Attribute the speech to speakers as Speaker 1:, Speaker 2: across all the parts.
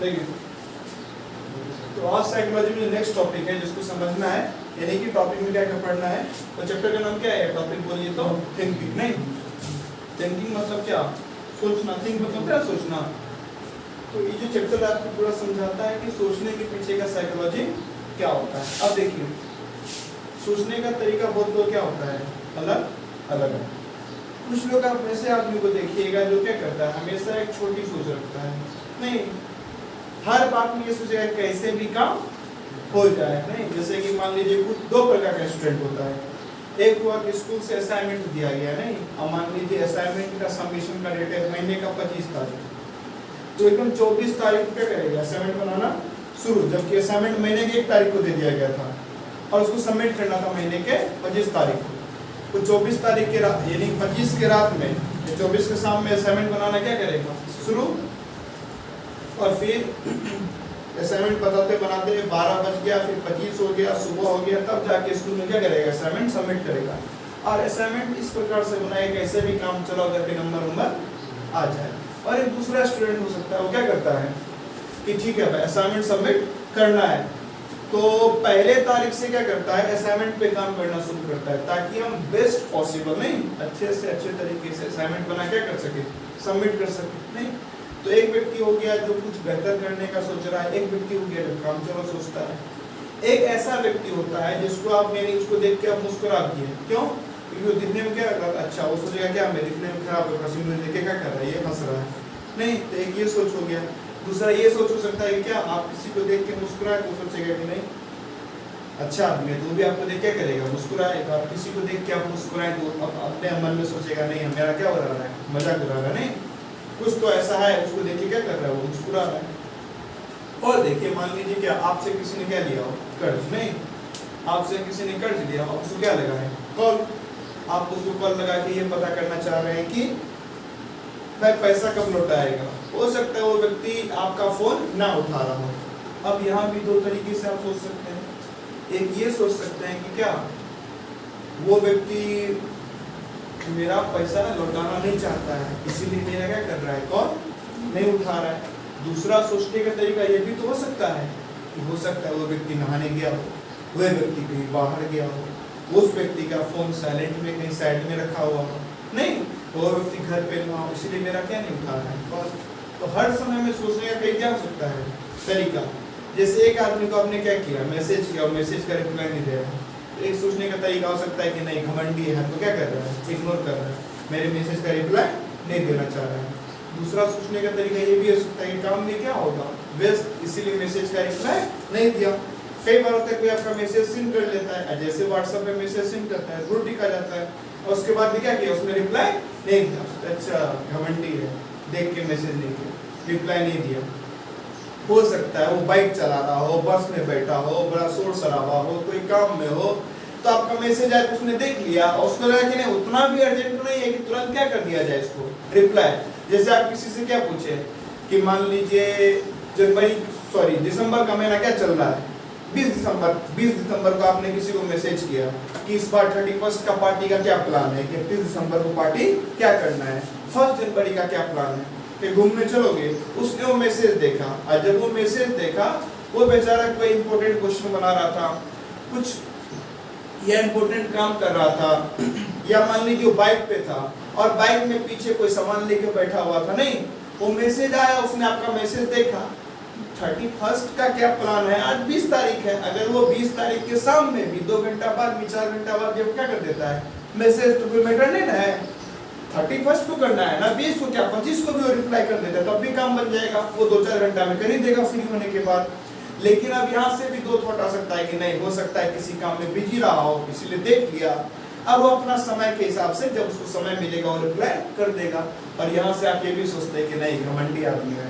Speaker 1: देखिए, तो आज साइकोलॉजी में नेक्स्ट टॉपिक है जिसको समझना है, यानी कि टॉपिक में क्या क्या पढ़ना है। तो चैप्टर का नाम क्या है, टॉपिक बोलिए तो थिंकिंग। नहीं, थिंकिंग मतलब क्या, सोचना। थिंक मतलब क्या, सोचना। तो ये जो चैप्टर आपको पूरा समझाता है कि सोचने के पीछे का साइकोलॉजी क्या होता है। अब देखिए, सोचने का तरीका बहुत लोग क्या होता है, अलग अलग है। कुछ लोग आप ऐसे आदमी को देखिएगा जो क्या करता है, हमेशा एक छोटी सोच रखता है। नहीं, हर बात में ये सोचेगा कैसे भी काम हो जाए। नहीं, जैसे कि मान लीजिए कुछ दो प्रकार का स्टूडेंट होता है। एक हुआ कि स्कूल से असाइनमेंट दिया गया, नहीं, और मान लीजिए असाइनमेंट का सबमिशन का डेट है महीने का 25 तारीख, तो एकदम 24 तारीख को क्या करेगा, असाइनमेंट बनाना शुरू, जबकि असाइनमेंट महीने की 1 तारीख को दे दिया गया था और उसको सबमिट करना था महीने के 25 तारीख को। तो 24 तारीख के रात, यानी 25 के रात में, 24 के शाम में असाइनमेंट बनाना क्या करेगा, शुरू। और फिर असाइनमेंट बताते बनाते 12 बज गया, फिर 25 हो गया, सुबह हो गया, तब जाके स्कूल में क्या करेगा, असाइनमेंट सबमिट करेगा। और असाइनमेंट इस प्रकार से बनाए कैसे भी काम चलाओ करके नंबर आ जाए। और एक दूसरा स्टूडेंट हो सकता है, वो क्या करता है कि ठीक है भाई असाइनमेंट सबमिट करना है, तो पहले तारीख से क्या करता है, असाइनमेंट पे काम करना शुरू करता है ताकि हम बेस्ट पॉसिबल, नहीं, अच्छे से अच्छे तरीके से असाइनमेंट बना क्या कर सके, सबमिट कर सके। नहीं, तो एक व्यक्ति हो गया जो कुछ बेहतर करने का सोच रहा है, एक व्यक्ति हो गया जो काम चलो सोचता है। एक ऐसा व्यक्ति होता है जिसको आप यानी उसको देख के आप मुस्कुरा दिए, क्यों, क्योंकि वो दिखने में क्या अच्छा, वो सोचेगा क्या मैं दिखने में खराब है, पसीने देख के क्या कर रहा है, ये हंस रहा है। नहीं, तो एक ये सोच हो गया। दूसरा ये सोच हो सकता है कि क्या आप किसी को देख के मुस्कुराए तो सोचेगा कि नहीं अच्छा आदमी है, तो भी आपको देख क्या करेगा, मुस्कुराए। तो आप किसी को देख के आप मुस्कुराए तो अपने मन में सोचेगा नहीं मेरा क्या हो रहा है, मजाक उड़ा रहा है। नहीं, कुछ तो ऐसा है, उसको देख के क्या कर रहा है, वो मुस्कुरा रहा है। और देखिए, मान लीजिए क्या आपसे किसी ने क्या लिया हो, कर्ज। नहीं, आपसे किसी ने कर्ज लिया, आप उसको क्या लगा है, कॉल। आप उसको कॉल लगा के ये पता करना चाह रहे हैं कि भाई पैसा कब लौटाएगा। हो सकता है वो व्यक्ति आपका फोन ना उठा रहा हो। अब यहाँ भी दो तरीके से आप सोच सकते हैं। एक ये सोच सकते हैं कि क्या वो व्यक्ति मेरा पैसा लौटाना नहीं चाहता है, इसीलिए मेरा क्या कर रहा है, कॉल नहीं उठा रहा है। दूसरा सोचने का तरीका ये भी तो हो सकता है कि हो सकता है वो व्यक्ति नहाने गया हो, वह व्यक्ति कहीं बाहर गया हो, उस व्यक्ति का फोन साइलेंट में कहीं साइड में रखा हुआ हो। नहीं, वो व्यक्ति घर पे ना हो, इसीलिए मेरा क्या नहीं उठा रहा है, कॉल। तो हर समय में सोचने का कई क्या हो सकता है तरीका। जैसे एक आदमी को आपने क्या किया, मैसेज किया और मैसेज का रिप्लाई नहीं दे रहा, तो एक सोचने का तरीका हो सकता है कि नहीं घमंडी है, तो क्या कर रहा है, इग्नोर कर रहा है, मेरे मैसेज का रिप्लाई नहीं देना चाह रहा है। दूसरा सोचने का तरीका ये भी हो सकता है कि काम में क्या होगा, व्यस्त, इसीलिए मैसेज का रिप्लाई नहीं दिया। कई बार होता है कोई आपका मैसेज सीन कर लेता है, जैसे व्हाट्सएप पे मैसेज सीन करता है, गुड टिक आ जाता है, और उसके बाद भी क्या किया, उसने रिप्लाई नहीं दिया। अच्छा घमंडी है, देख के मैसेज नहीं किया, रिप्लाई नहीं दिया। हो सकता है वो बाइक चला रहा हो, बस में बैठा हो, बड़ा शोर शराबा हो, कोई काम में हो, तो आपका मैसेज आया तो उसने देख लिया और उसको लगा कि नहीं उतना भी अर्जेंट नहीं है कि तुरंत क्या कर दिया जाए इसको, रिप्लाई। जैसे आप किसी से क्या पूछे कि मान लीजिए दिसंबर का महीना क्या चल रहा है, 20 दिसंबर को आपने किसी को मैसेज किया कि इस बार 31 का पार्टी का क्या प्लान है, 31 दिसंबर को पार्टी क्या करना है, 1 जनवरी का क्या प्लान है कि घूमने चलोगे। उसने वो मैसेज देखा, और जब वो मैसेज देखा, वो बेचारा कोई इंपॉर्टेंट क्वेश्चन बना रहा था, कुछ या इंपॉर्टेंट काम कर रहा था, या मान लीजिए वो बाइक पे था और बाइक में पीछे कोई सामान लेके बैठा हुआ था। नहीं, वो मैसेज आया, उसने आपका मैसेज देखा, 31 का क्या प्लान है, आज 20 तारीख है, अगर वो 20 तारीख के शाम में भी 2 घंटा बाद भी 4 घंटा बाद जब क्या कर देता है मैसेज, तो कोई मैटर नहीं ना है, 31 को करना है ना, 20 को क्या 25 को भी वो रिप्लाई कर देता है, तब भी काम बन जाएगा, वो 2-4 घंटा में कर ही देगा फ्री होने के बाद। लेकिन अब यहाँ से भी दो थॉट आ सकता है कि नहीं, हो सकता है किसी काम में बिजी रहा हो, इसीलिए देख लिया, अब वो अपना समय के हिसाब से जब उसको समय मिलेगा वो रिप्लाई कर देगा। और यहाँ से आप ये भी सोचते हैं कि नहीं घमंडी आदमी है,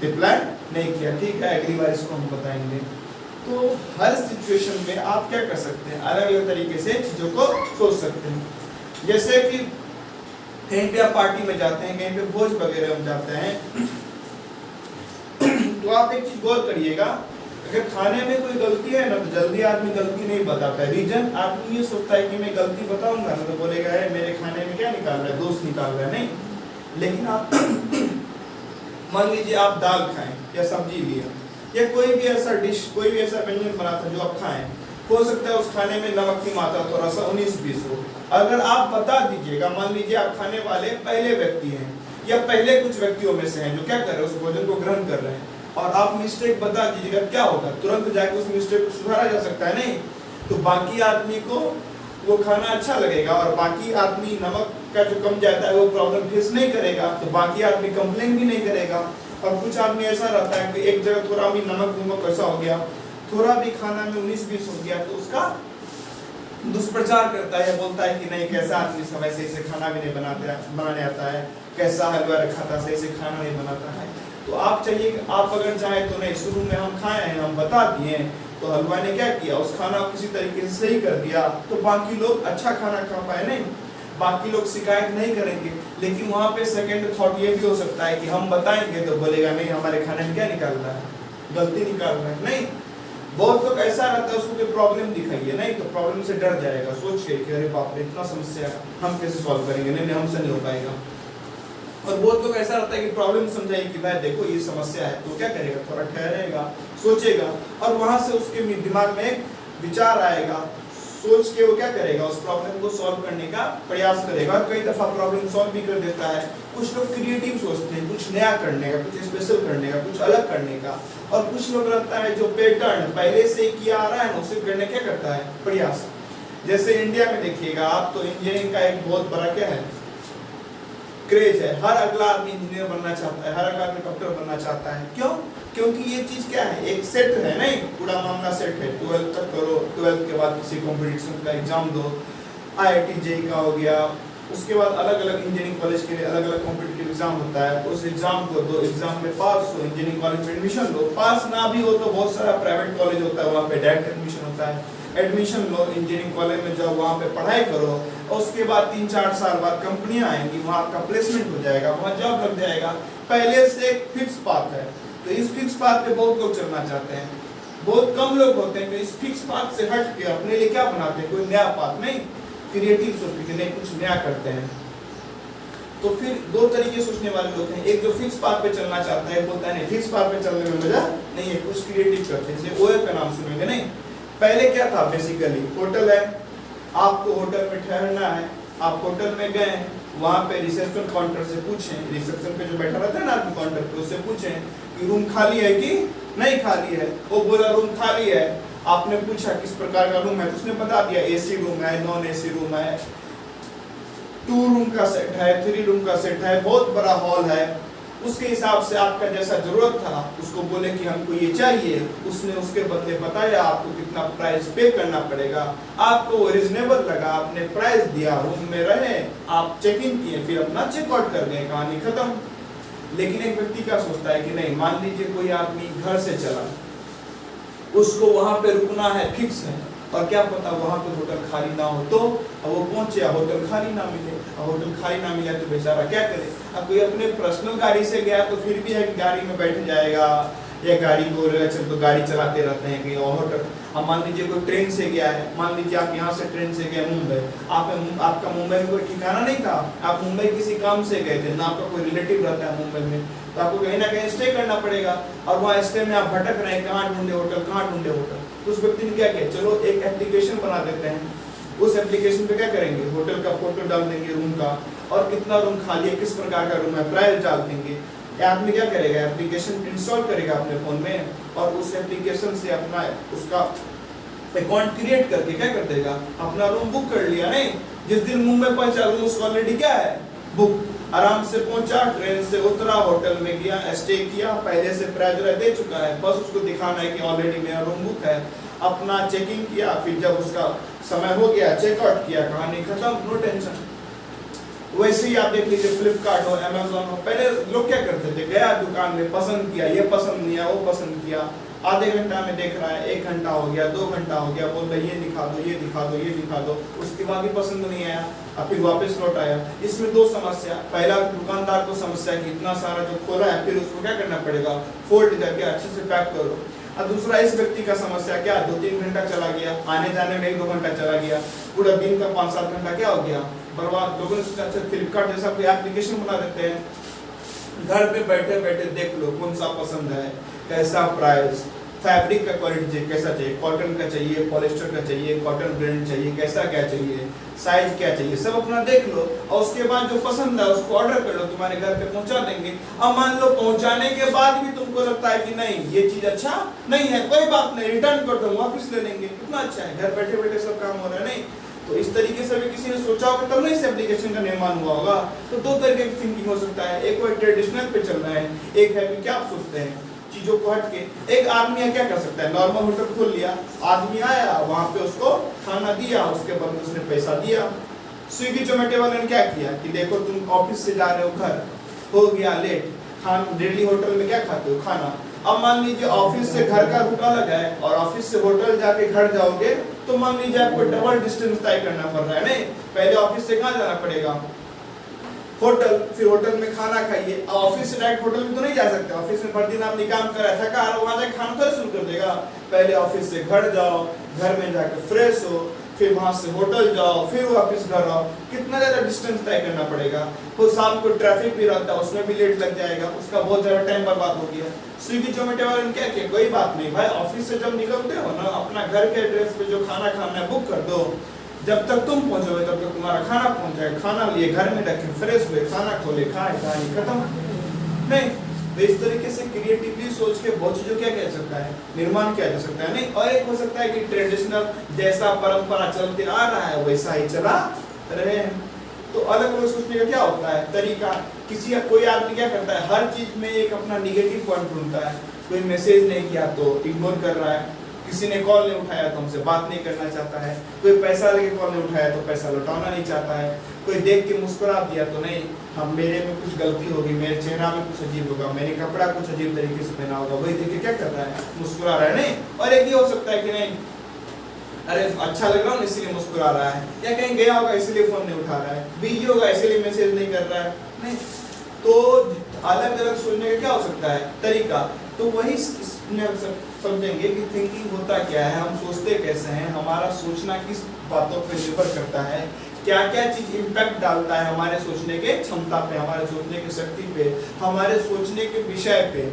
Speaker 1: रिप्लाई नहीं किया, ठीक है अगली बार इसको हम बताएंगे। तो हर सिचुएशन में आप क्या कर सकते हैं, अलग अलग तरीके से चीजों को सोच सकते हैं। जैसे कि कहीं पे आप पार्टी में जाते हैं, कहीं पे भोज वगैरह में जाते हैं, तो आप एक चीज गौर करिएगा, अगर खाने में कोई गलती है ना तो जल्दी आदमी गलती नहीं बताता है। रीजन आदमी ये सोचता है कि मैं गलती बताऊंगा ना तो बोलेगा है मेरे खाने में क्या निकाल रहा है, दोस्त निकाल रहा है। नहीं, लेकिन आप मान लीजिए आप दाल खाएं या सब्जी लिया या कोई भी ऐसा डिश, कोई भी ऐसा व्यंजन बना था जो आप खाएं, हो सकता है उस खाने में नमक की मात्रा थोड़ा सा 19-20 हो। अगर आप बता दीजिएगा, मान लीजिए आप खाने वाले पहले व्यक्ति हैं या पहले कुछ व्यक्तियों में से हैं जो क्या कर रहे हैं, उस भोजन को ग्रहण कर रहे हैं, और आप मिस्टेक बता दीजिएगा, क्या होगा, तुरंत जाकर उस मिस्टेक को सुधारा जा सकता है नहीं, तो बाकी आदमी को वो खाना अच्छा लगेगा और बाकी आदमी नमक का जो कम जाता है वो प्रॉब्लम फेस नहीं करेगा, तो बाकी आदमी कंप्लेन भी नहीं करेगा। और कुछ आदमी ऐसा रहता है कि एक जगह थोड़ा भी नमक ऐसा हो गया, थोड़ा भी खाना में 19-20 हो गया, तो उसका दुष्प्रचार करता है, बोलता है कि नहीं कैसा आदमी समय से खाना भी नहीं बनाने आता है, कैसा हलवा रखा था, सही से खाना नहीं बनाता है। तो आप चाहिए, आप अगर चाहें तो नहीं, शुरू में हम खाए हैं, हम बता दिए, तो हलवा ने क्या किया, उस खाना को किसी तरीके से सही कर दिया, तो बाकी लोग अच्छा खाना खा पाए, नहीं बाकी लोग शिकायत नहीं करेंगे। लेकिन वहाँ पे सेकंड थॉट ये भी हो सकता है कि हम बताएंगे तो बोलेगा नहीं हमारे खाने में क्या निकाल रहा है, गलती निकाल रहा है। नहीं, बहुत लोग ऐसा रहता है उसको कोई प्रॉब्लम दिखाइए, नहीं तो प्रॉब्लम से डर जाएगा, सोच के कि अरे बाप रे इतना समस्या है, हम कैसे सॉल्व करेंगे, नहीं हमसे नहीं हो पाएगा। और बहुत लोग ऐसा रहता है कि प्रॉब्लम समझाइए कि भाई देखो ये समस्या है, तो क्या करेगा, थोड़ा ठहरेगा, सोचेगा, और वहां से उसके दिमाग में एक विचार आएगा, सोच के वो क्या करेगा, उस प्रॉब्लम को सॉल्व करने का प्रयास करेगा। कई दफा प्रॉब्लम सॉल्व भी कर देता है। कुछ लोग क्रिएटिव सोचते हैं, कुछ नया करने का, कुछ स्पेशल करने का, कुछ अलग करने का, और कुछ लोग रहता है जो पैटर्न पहले से किया आ रहा है उसे करने क्या करता है, प्रयास। जैसे इंडिया में देखिएगा आप, तो इंजीनियरिंग का एक बहुत बड़ा क्या है, क्रेज है, हर अगला आदमी इंजीनियर बनना चाहता है, हर अगला आदमी डॉक्टर बनना चाहता है। क्यों? क्योंकि ये चीज क्या है, एक सेट है, नहीं पूरा मामला सेट है। 12th तक करो, 12th के बाद किसी कंपटीशन का एग्जाम दो, IIT JEE का हो गया, उसके बाद अलग अलग इंजीनियरिंग कॉलेज के लिए अलग अलग कॉम्पिटिटिव एग्जाम होता है, उस एग्जाम को दो, एग्जाम में पास हो, इंजीनियरिंग कॉलेज में एडमिशन लो, पास ना भी हो तो बहुत सारा प्राइवेट कॉलेज होता है, वहाँ पे डायरेक्ट एडमिशन होता है, एडमिशन लो, इंजीनियरिंग कॉलेज में जाओ, वहाँ पे पढ़ाई करो, और उसके बाद 3-4 साल बाद कंपनियां आएंगी, वहाँ आपका प्लेसमेंट हो जाएगा, वहाँ जॉब लग जाएगा। पहले से एक फिक्स पाथ है, तो इस फिक्स पाथ पे बहुत लोग चलना चाहते हैं। बहुत कम लोग होते हैं जो इस फिक्स पाथ से हट के अपने लिए क्या बनाते हैं, कोई नया पाथ, नहीं क्रिएटिव सोचते हैं, नहीं कुछ नया करते हैं। तो फिर दो तरीके सोचने वाले लोग हैं, एक जो फिक्स पाथ पे चलना चाहता है, बोलता है नहीं फिक्स पाथ पे चलने में मजा नहीं है, कुछ क्रिएटिव करते हैं। जैसे OF का नाम सुनेंगे, नहीं पहले क्या था, बेसिकली होटल है, आपको होटल में ठहरना है, आप होटल में गए, वहाँ पे रिसेप्शन काउंटर से पूछें, रिसेप्शन पे जो बैठा रहता है ना आदमी काउंटर पे, उससे पूछें कि रूम खाली है कि नहीं खाली है। वो बोला रूम खाली है। आपने पूछा किस प्रकार का रूम है, तो उसने बता दिया AC रूम है, नॉन AC रूम है, 2 रूम का सेट है, 3 रूम का सेट है, बहुत बड़ा हॉल है। उसके हिसाब से आपका जैसा जरूरत था उसको बोले कि हमको ये चाहिए, उसने उसके बदले बताया आपको कितना प्राइस पे करना पड़ेगा, आपको वो रीजनेबल लगा, आपने प्राइस दिया, रूम में रहे, आप चेक इन किए, फिर अपना चेकआउट कर गए, कहानी खत्म। लेकिन एक व्यक्ति क्या सोचता है कि नहीं, मान लीजिए कोई आदमी घर से चला, उसको वहां पे रुकना है, फिक्स है, और क्या पता वहां पे होटल खाली ना हो, तो वो पहुंचे, होटल खाली ना मिले, होटल खाली ना मिला तो बेचारा क्या करे। अब कोई अपने पर्सनल गाड़ी से गया तो फिर भी है कि गाड़ी में बैठ जाएगा, या गाड़ी बोलेगा चल, तो गाड़ी चलाते रहते हैं कहीं, और होटल। अब मान लीजिए कोई ट्रेन से गया है, मान लीजिए आप यहाँ से ट्रेन से गए मुंबई, आपका मुंबई में कोई ठिकाना नहीं था, आप मुंबई किसी काम से गए थे, ना आपका कोई रिलेटिव रहता है मुंबई में, तो आपको कहीं ना कहीं स्टे करना पड़ेगा, और वहाँ स्टे में आप भटक रहे हैं, कहाँ ढूंढे होटल, कहाँ ढूंढे होटल। तो उस व्यक्ति ने क्या किया, चलो एक एप्लीकेशन बना देते हैं, उस एप्लीकेशन पे क्या करेंगे, होटल का फोटो डाल देंगे, रूम का, और कितना रूम खाली है, किस प्रकार का रूम है, प्राइस डाल देंगे। आदमी क्या करेगा, एप्लीकेशन इंस्टॉल करेगा अपने फोन में, और उस एप्लीकेशन से अपना उसका अकाउंट क्रिएट करके क्या कर देगा, अपना रूम बुक कर लिया। नहीं, जिस दिन मुंबई पहुंचा, रूम उसका ऑलरेडी क्या है, बुक, आराम से पहुंचा, ट्रेन से उतरा, होटल में गया, स्टे किया, पहले से प्राइस दे चुका है, बस उसको दिखाना है कि ऑलरेडी मेरा रूम बुक है, अपना चेकिंग किया, फिर जब उसका समय हो गया चेकआउट किया, कहानी खत्म, नो टेंशन। वैसे ही आप देख लीजिए फ्लिपकार्ट हो, अमेज़न हो, पहले लोग क्या करते थे, गया दुकान में, पसंद किया, ये पसंद नहीं आया, वो पसंद किया, आधे घंटा में देख रहा है, 1 घंटा हो गया, 2 घंटा हो गया, बोल रहे ये दिखा दो, ये दिखा दो, ये दिखा दो, उसके बाद भी पसंद नहीं आया, अब फिर वापस लौट आया। इसमें 2 समस्या, पहला दुकानदार को समस्या कि इतना सारा जो खोला है, फिर उसको क्या करना पड़ेगा, फोल्ड करके अच्छे से पैक करो। और दूसरा इस व्यक्ति का समस्या क्या, 2-3 घंटा चला गया, आने जाने में 1-2 घंटा चला गया, पूरा दिन का 5-7 घंटा क्या हो गया, बर्बाद। लोगों ने सोचा अच्छा फ्लिपकार्ट जैसा कोई एप्लीकेशन बना देते हैं, घर पे बैठे बैठे देख लो कौन सा पसंद है, कैसा प्राइस, फैब्रिक का क्वालिटी कैसा चाहिए, कॉटन का चाहिए, पॉलिस्टर का चाहिए, कॉटन ब्रांड चाहिए, कैसा क्या चाहिए, साइज क्या चाहिए, सब अपना देख लो और उसके बाद जो पसंद है उसको ऑर्डर कर लो, तुम्हारे घर पे पहुंचा देंगे। अब मान लो पहुंचाने के बाद भी तुमको लगता है कि नहीं ये चीज अच्छा नहीं है, कोई बात नहीं, रिटर्न कर दो, वापस ले लेंगे, कितना अच्छा है, घर बैठे बैठे सब काम हो रहा है। नहीं तो इस तरीके से भी किसी ने सोचा होगा तब नहीं इस एप्लीकेशन का निर्माण हुआ होगा। तो दो तरीके की थिंकिंग हो सकता है, एक वो ट्रेडिशनल पे चल रहा है, एक है कि क्या आप सोचते हैं चीजों को हट के। एक आदमी क्या कर सकता है, नॉर्मल होटल खोल लिया, आदमी आया वहां पे उसको खाना दिया, उसके बदले उसने पैसा दिया। स्विगी जोमेटो वाले ने क्या किया कि देखो तुम ऑफिस से जा रहे हो घर, हो गया लेट, दिल्ली होटल में क्या खाते हो खाना, अब मान लीजिए ऑफिस से घर का रूट अलग है और ऑफिस से होटल जाके घर जाओगे तो मान लीजिए आपको डबल डिस्टेंस तय करना पड़ रहा है। नहीं पहले ऑफिस से कहाँ जाना पड़ेगा, होटल, फिर होटल में खाना खाइए, ऑफिस से डायरेक्ट होटल में तो नहीं जा सकते, ऑफिस में भर दिन आपने काम करा थका आ रहा वहां जाके खाना थोड़ा शुरू कर देगा, पहले ऑफिस से घर जाओ, घर में जाकर फ्रेश हो, फिर वहां से होटल जाओ, फिर वापस घर आओ, कितना ज्यादा डिस्टेंस तय करना पड़ेगा। तो शाम को ट्रैफिक भी रहता है उसमें भी लेट लग जाएगा, उसका बहुत ज्यादा टाइम बर्बाद हो गया। स्विगी जोमेटो वाले ने क्या किया, कोई बात नहीं भाई, ऑफिस से जब निकलते हो ना अपना घर के एड्रेस पे जो खाना खाना है बुक कर दो, जब तक तुम पहुंचोगे तब तक तुम्हारा खाना पहुंच जाएगा, खाना लिए घर में रखे, फ्रेश हुए, खाना खोले, खाए, कहानी खत्म। नहीं तो इस तरीके से क्रिएटिवली सोच के बहुत चीजों क्या कह सकता है, निर्माण किया जा सकता है। नहीं और एक हो सकता है कि ट्रेडिशनल जैसा परंपरा चलते आ रहा है वैसा ही चला रहे हैं। तो अलग अलग सोचने का क्या होता है तरीका, किसी कोई आदमी क्या करता है हर चीज में एक अपना निगेटिव पॉइंट ढूंढता है, कोई मैसेज नहीं किया तो इग्नोर कर रहा है, किसी ने कॉल नहीं उठाया तो हमसे बात नहीं करना चाहता है, कोई पैसा लेके कॉल नहीं उठाया तो पैसा लौटाना नहीं चाहता है, कोई देख के मुस्कुरा दिया तो नहीं हम मेरे में कुछ गलती होगी, मेरे चेहरा में कुछ अजीब होगा, मैंने कपड़ा कुछ अजीब तरीके से पहना होगा, वही देख के क्या कर रहा है मुस्कुरा रहा है। नहीं और एक ये हो सकता है कि नहीं अरे अच्छा लग रहा हूँ इसलिए मुस्कुरा रहा है, या कहीं गया होगा इसलिए फोन नहीं उठा रहा है, बिजी होगा इसलिए मैसेज नहीं कर रहा है। नहीं तो अलग अलग सोचने का क्या हो सकता है तरीका। तो वही समझेंगे कि थिंकिंग होता क्या है, हम सोचते कैसे हैं, हमारा सोचना किस बातों पर निर्भर करता है, क्या क्या चीज इम्पैक्ट डालता है हमारे सोचने के क्षमता पे, हमारे सोचने की शक्ति पे, हमारे सोचने के विषय पे।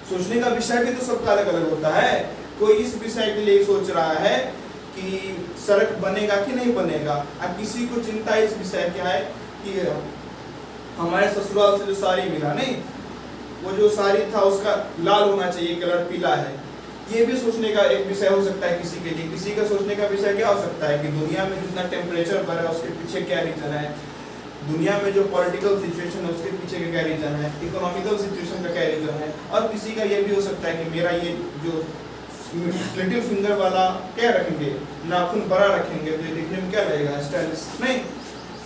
Speaker 1: सोचने का विषय भी तो सबका अलग अलग होता है, कोई इस विषय के लिए सोच रहा है कि सड़क बनेगा कि नहीं बनेगा, अब किसी को चिंता इस विषय क्या है कि हमारे ससुराल से जो साड़ी मिला, नहीं वो जो साड़ी था उसका लाल होना चाहिए, कलर पीला है, ये भी सोचने का एक विषय हो सकता है किसी के लिए। किसी का सोचने का विषय क्या हो सकता है कि दुनिया में जितना टेम्परेचर बढ़ रहा है उसके पीछे क्या रीजन है, दुनिया में जो पॉलिटिकल सिचुएशन है उसके पीछे का क्या रीजन है, इकोनॉमिकल सिचुएशन का क्या रीजन है। और किसी का ये भी हो सकता है कि मेरा ये जो लिटिल फिंगर वाला क्या रखेंगे, नाखून बड़ा रखेंगे तो ये देखने में क्या लगेगा स्टाइलिश। नहीं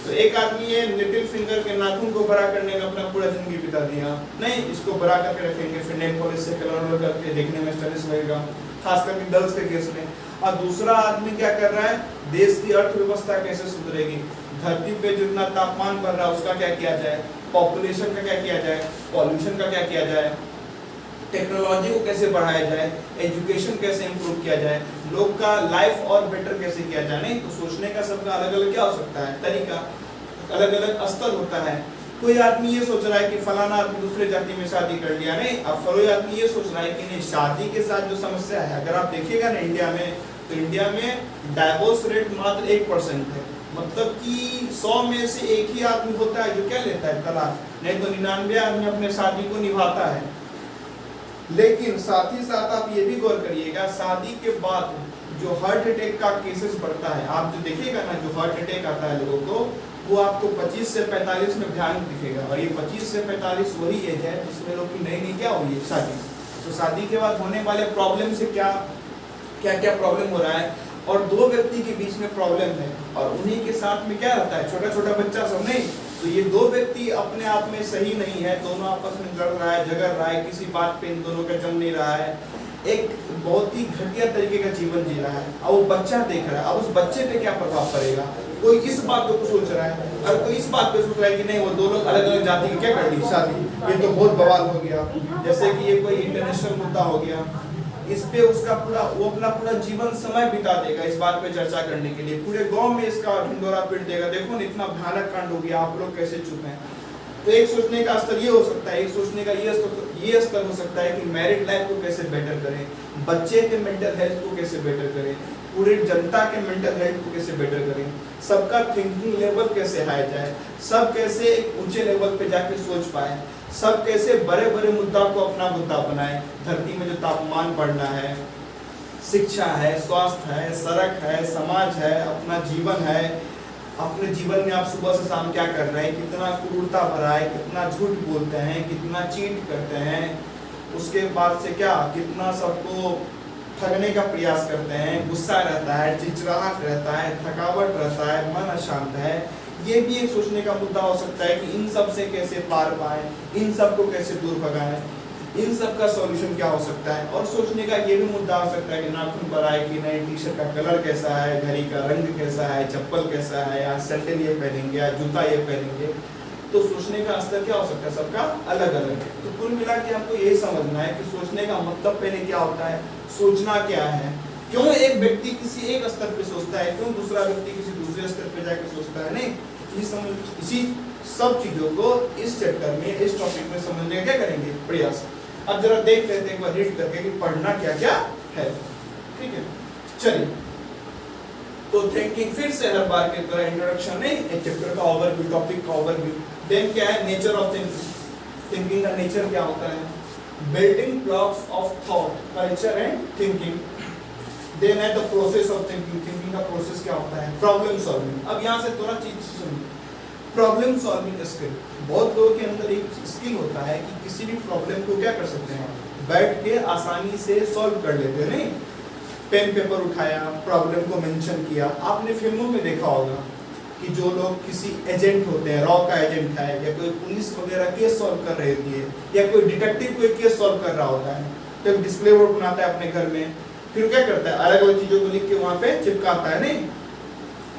Speaker 1: तो एक आदमी ये लिटिल फिंगर के नाखून को बड़ा करने में अपना पूरा जिंदगी बिता दिया, नहीं इसको बड़ा करके रखेंगे, फिर नेल पॉलिश से कलर करके देखने में स्टाइलिश लगेगा, खास करके गर्ल्स के केस में। और दूसरा आदमी क्या कर रहा है, देश की अर्थव्यवस्था कैसे सुधरेगी, धरती पे जितना तापमान बढ़ रहा है उसका क्या किया जाए, पॉपुलेशन का क्या किया जाए, पॉल्यूशन का क्या किया जाए, टेक्नोलॉजी को कैसे बढ़ाया जाए, एजुकेशन कैसे इम्प्रूव किया जाए, लोग का लाइफ और बेटर कैसे किया जाए। नहीं तो सोचने का सबका अलग अलग क्या हो सकता है तरीका, अलग अलग स्तर होता है। कोई आदमी ये सोच रहा है कि फलाना आदमी दूसरे जाति में शादी कर लिया, नहीं अब कोई आदमी ये सोच रहा है कि नहीं शादी के साथ जो समस्या है, अगर आप देखिएगा ना इंडिया में, तो इंडिया में डाइवोर्स रेट मात्र 1% है, मतलब कि 100 में से एक ही आदमी होता है जो क्या लेता है तलाक, नहीं तो 99 आदमी अपने शादी को निभाता है। लेकिन साथ ही साथ आप ये भी गौर करिएगा, शादी के बाद जो हार्ट अटैक का केसेस बढ़ता है, आप जो देखिएगा ना जो हार्ट अटैक आता है लोगों को, वो आपको 25 से 45 में भयानक दिखेगा। और ये 25 से 45 वही एज है जिसमें लोग की नई नई क्या हुई है शादी। तो शादी के बाद होने वाले प्रॉब्लम से क्या क्या प्रॉब्लम हो रहा है, और दो व्यक्ति के बीच में प्रॉब्लम है, और उन्हीं के साथ में क्या रहता है छोटा छोटा बच्चा सब। नहीं तो ये दो व्यक्ति अपने आप में सही नहीं है, दोनों आपस में लड़ रहा है, झगड़ रहा है, किसी बात पे इन दोनों का जम नहीं रहा है, एक बहुत ही घटिया तरीके का जीवन जी रहा है। अब वो बच्चा देख रहा है, अब उस बच्चे पे क्या प्रभाव पड़ेगा, कोई इस बात को सोच रहा है और कोई इस बात पे सोच रहा है कि नहीं वो दो लोग अलग अलग जाति की क्या कर ली शादी, ये तो बहुत बवाल हो गया, जैसे कि ये कोई इंटरनेशनल मुद्दा हो गया। इस पे उसका पूरा वो अपना पूरा जीवन समय बिता देगा इस बात पे चर्चा करने के लिए, पूरे गांव में इसका ढिंडोरा पीट देगा, देखो ना इतना भयानक कांड हो गया, आप लोग कैसे चुप हैं। तो एक सोचने का स्तर ये हो सकता है, एक सोचने का ये स्तर हो सकता है कि मैरिड लाइफ को कैसे बेटर करें, बच्चे के मेंटल हेल्थ को कैसे बेटर करें, पूरी जनता के मेंटल हेल्थ को कैसे बेटर करें, सबका थिंकिंग लेवल कैसे हाई जाए, सब कैसे एक ऊंचे लेवल पे जाके सोच पाए, सब कैसे बड़े बड़े मुद्दा को अपना मुद्दा बनाए। धरती में जो तापमान बढ़ना है, शिक्षा है, स्वास्थ्य है, सड़क है, समाज है, अपना जीवन है, अपने जीवन में आप सुबह से शाम क्या कर रहे हैं, कितना क्रूरता भरा है, कितना झूठ बोलते हैं, कितना चीट करते हैं, उसके बाद से क्या कितना सबको ठगने का प्रयास करते हैं, गुस्सा रहता है, चिड़चिड़ाहट रहता है, थकावट रहता है, मन अशांत है। ये भी एक सोचने का मुद्दा हो सकता है कि इन सब से कैसे पार पाए, इन सब को कैसे दूर भगाएं, इन सब का सॉल्यूशन क्या हो सकता है। और सोचने का ये भी मुद्दा हो सकता है कि नाखून बढ़ाए कि नई टी शर्ट का कलर कैसा है, घड़ी का रंग कैसा है, चप्पल कैसा है, या सैंडल ये पहनेंगे या जूता ये पहनेंगे। तो सोचने का स्तर क्या हो सकता है, सबका अलग अलग है। तो कुल मिला के हमको यही समझना है कि सोचने का मतलब पहले क्या होता है, सोचना क्या है, क्यों एक व्यक्ति किसी एक स्तर पे सोचता है, क्यों दूसरा व्यक्ति किसी दूसरे स्तर पे जाके सोचता है। नहीं, इसी सब चीजों को इस चैप्टर में, इस टॉपिक में समझने का क्या करेंगे, प्रयास। अब जरा देख लेते हैं एक बार रीड करके कि पढ़ना क्या क्या है। ठीक है, चलिए। तो थिंकिंग फिर से हर बार की तरह इंट्रोडक्शन नहीं, एक चैप्टर का ओवरव्यू, टॉपिक का ओवरव्यू। देन क्या है, नेचर ऑफ थिंकिंग, थिंकिंग का नेचर क्या होता है, building blocks of thought, culture and thinking. Then है the process of thinking, thinking का प्रोसेस क्या होता है, प्रॉब्लम सॉल्विंग। अब यहाँ से थोड़ा चीज सुनिए, प्रॉब्लम सॉल्विंग स्किल। बहुत लोगों के अंदर एक स्किल होता है कि किसी भी प्रॉब्लम को क्या कर सकते हैं, बैठ के आसानी से सॉल्व कर लेते हैं। नहीं, पेन पेपर उठाया, प्रॉब्लम को मेंशन किया। आपने फिल्मों में देखा होगा कि जो लोग किसी एजेंट होते हैं, रॉ का एजेंट है, या कोई पुलिस वगैरह केस सॉल्व कर रही होती है, या कोई डिटेक्टिव कोई केस सॉल्व कर रहा होता है, तो एक डिस्प्ले बोर्ड बनाता है अपने घर में, फिर क्या करता है, अलग अलग चीजों को लिख के वहां पे चिपकाता है। नहीं,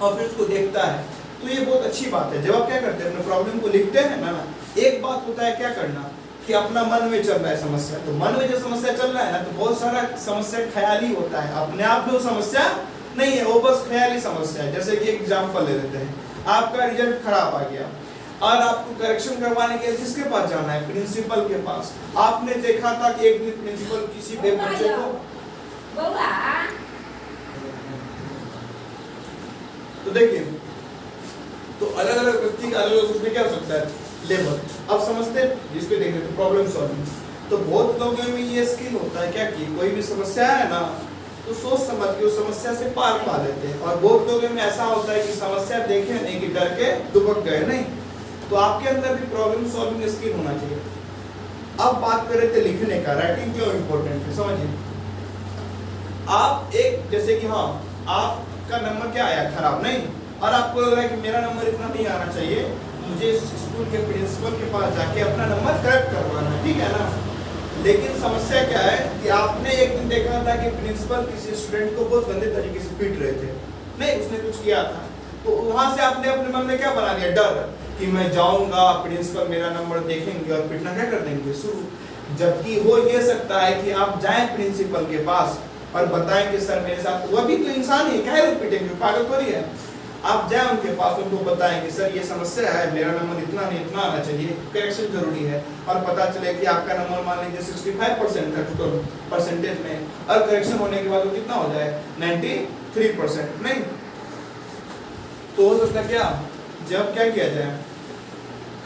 Speaker 1: और फिर उसको देखता है। तो ये बहुत अच्छी बात है। जब आप क्या करते हैं, अपने प्रॉब्लम को लिखते हैं ना, एक बात होता है क्या करना कि अपना मन में चल रहा है समस्या, तो मन में जो समस्या चल रहा है ना, तो बहुत सारा समस्या ख्याली होता है, अपने आप में वो समस्या नहीं है, वो बस ख्याली समस्या है। जैसे कि एग्जांपल ले लेते हैं, आपका रिजल्ट खराब आ गया और आपको करेक्शन करवाने के लिए किसके पास जाना है, प्रिंसिपल के पास। आपने देखा था कि एक दिन प्रिंसिपल किसी बच्चे को, तो देखिए, तो अलग अलग व्यक्ति का अलग अलग उसमें क्या हो सकता है, लेवल। अब समझते हैं जिसको देख रहे, तो प्रॉब्लम सॉल्विंग। तो बहुत लोगों में ये स्किल होता है क्या कि कोई भी समस्या है ना, तो सोच समझ के उस समस्या से पार पा लेते हैं। और बहुत लोगों में ऐसा होता है कि समस्या देखे नहीं कि डर के दुबक गए। नहीं, तो आपके अंदर भी प्रॉब्लम सॉल्विंग स्किल होना चाहिए। अब बात कर रहे थे लिखने का, राइटिंग क्यों इंपॉर्टेंट है, समझिए। आप एक, जैसे कि हाँ, आपका नंबर क्या आया, खराब, नहीं, और आपको लग रहा है कि मेरा नंबर इतना नहीं आना चाहिए, मुझे स्कूल के प्रिंसिपल के पास जाके अपना नंबर करेक्ट करवाना है, ठीक है ना। लेकिन समस्या क्या है कि आपने एक दिन देखा था कि प्रिंसिपल किसी स्टूडेंट को बहुत गंदे तरीके से पीट रहे थे, नहीं, उसने कुछ किया था, तो वहां से आपने अपने मन में क्या बना लिया, डर, कि मैं जाऊंगा, प्रिंसिपल मेरा नंबर देखेंगे और पीटना क्या कर देंगे शुरू। जबकि हो ये सकता है कि आप जाएं प्रिंसिपल के पास और बताएं कि सर मेरे साथ, वह भी तो इंसान ही है, क्या पीटेंगे, पागल थोड़ी है। आप जाएं उनके पास, उनको बताएं कि सर ये समस्या है, मेरा नंबर इतना नहीं, इतना आना चाहिए, करेक्शन जरूरी है। और पता चले कि आपका नंबर मान लीजिए 65% था टोटल परसेंटेज में, और करेक्शन होने के बाद वो कितना हो जाए, 93%। नहीं, तो हो सकता क्या, जब क्या किया जाए,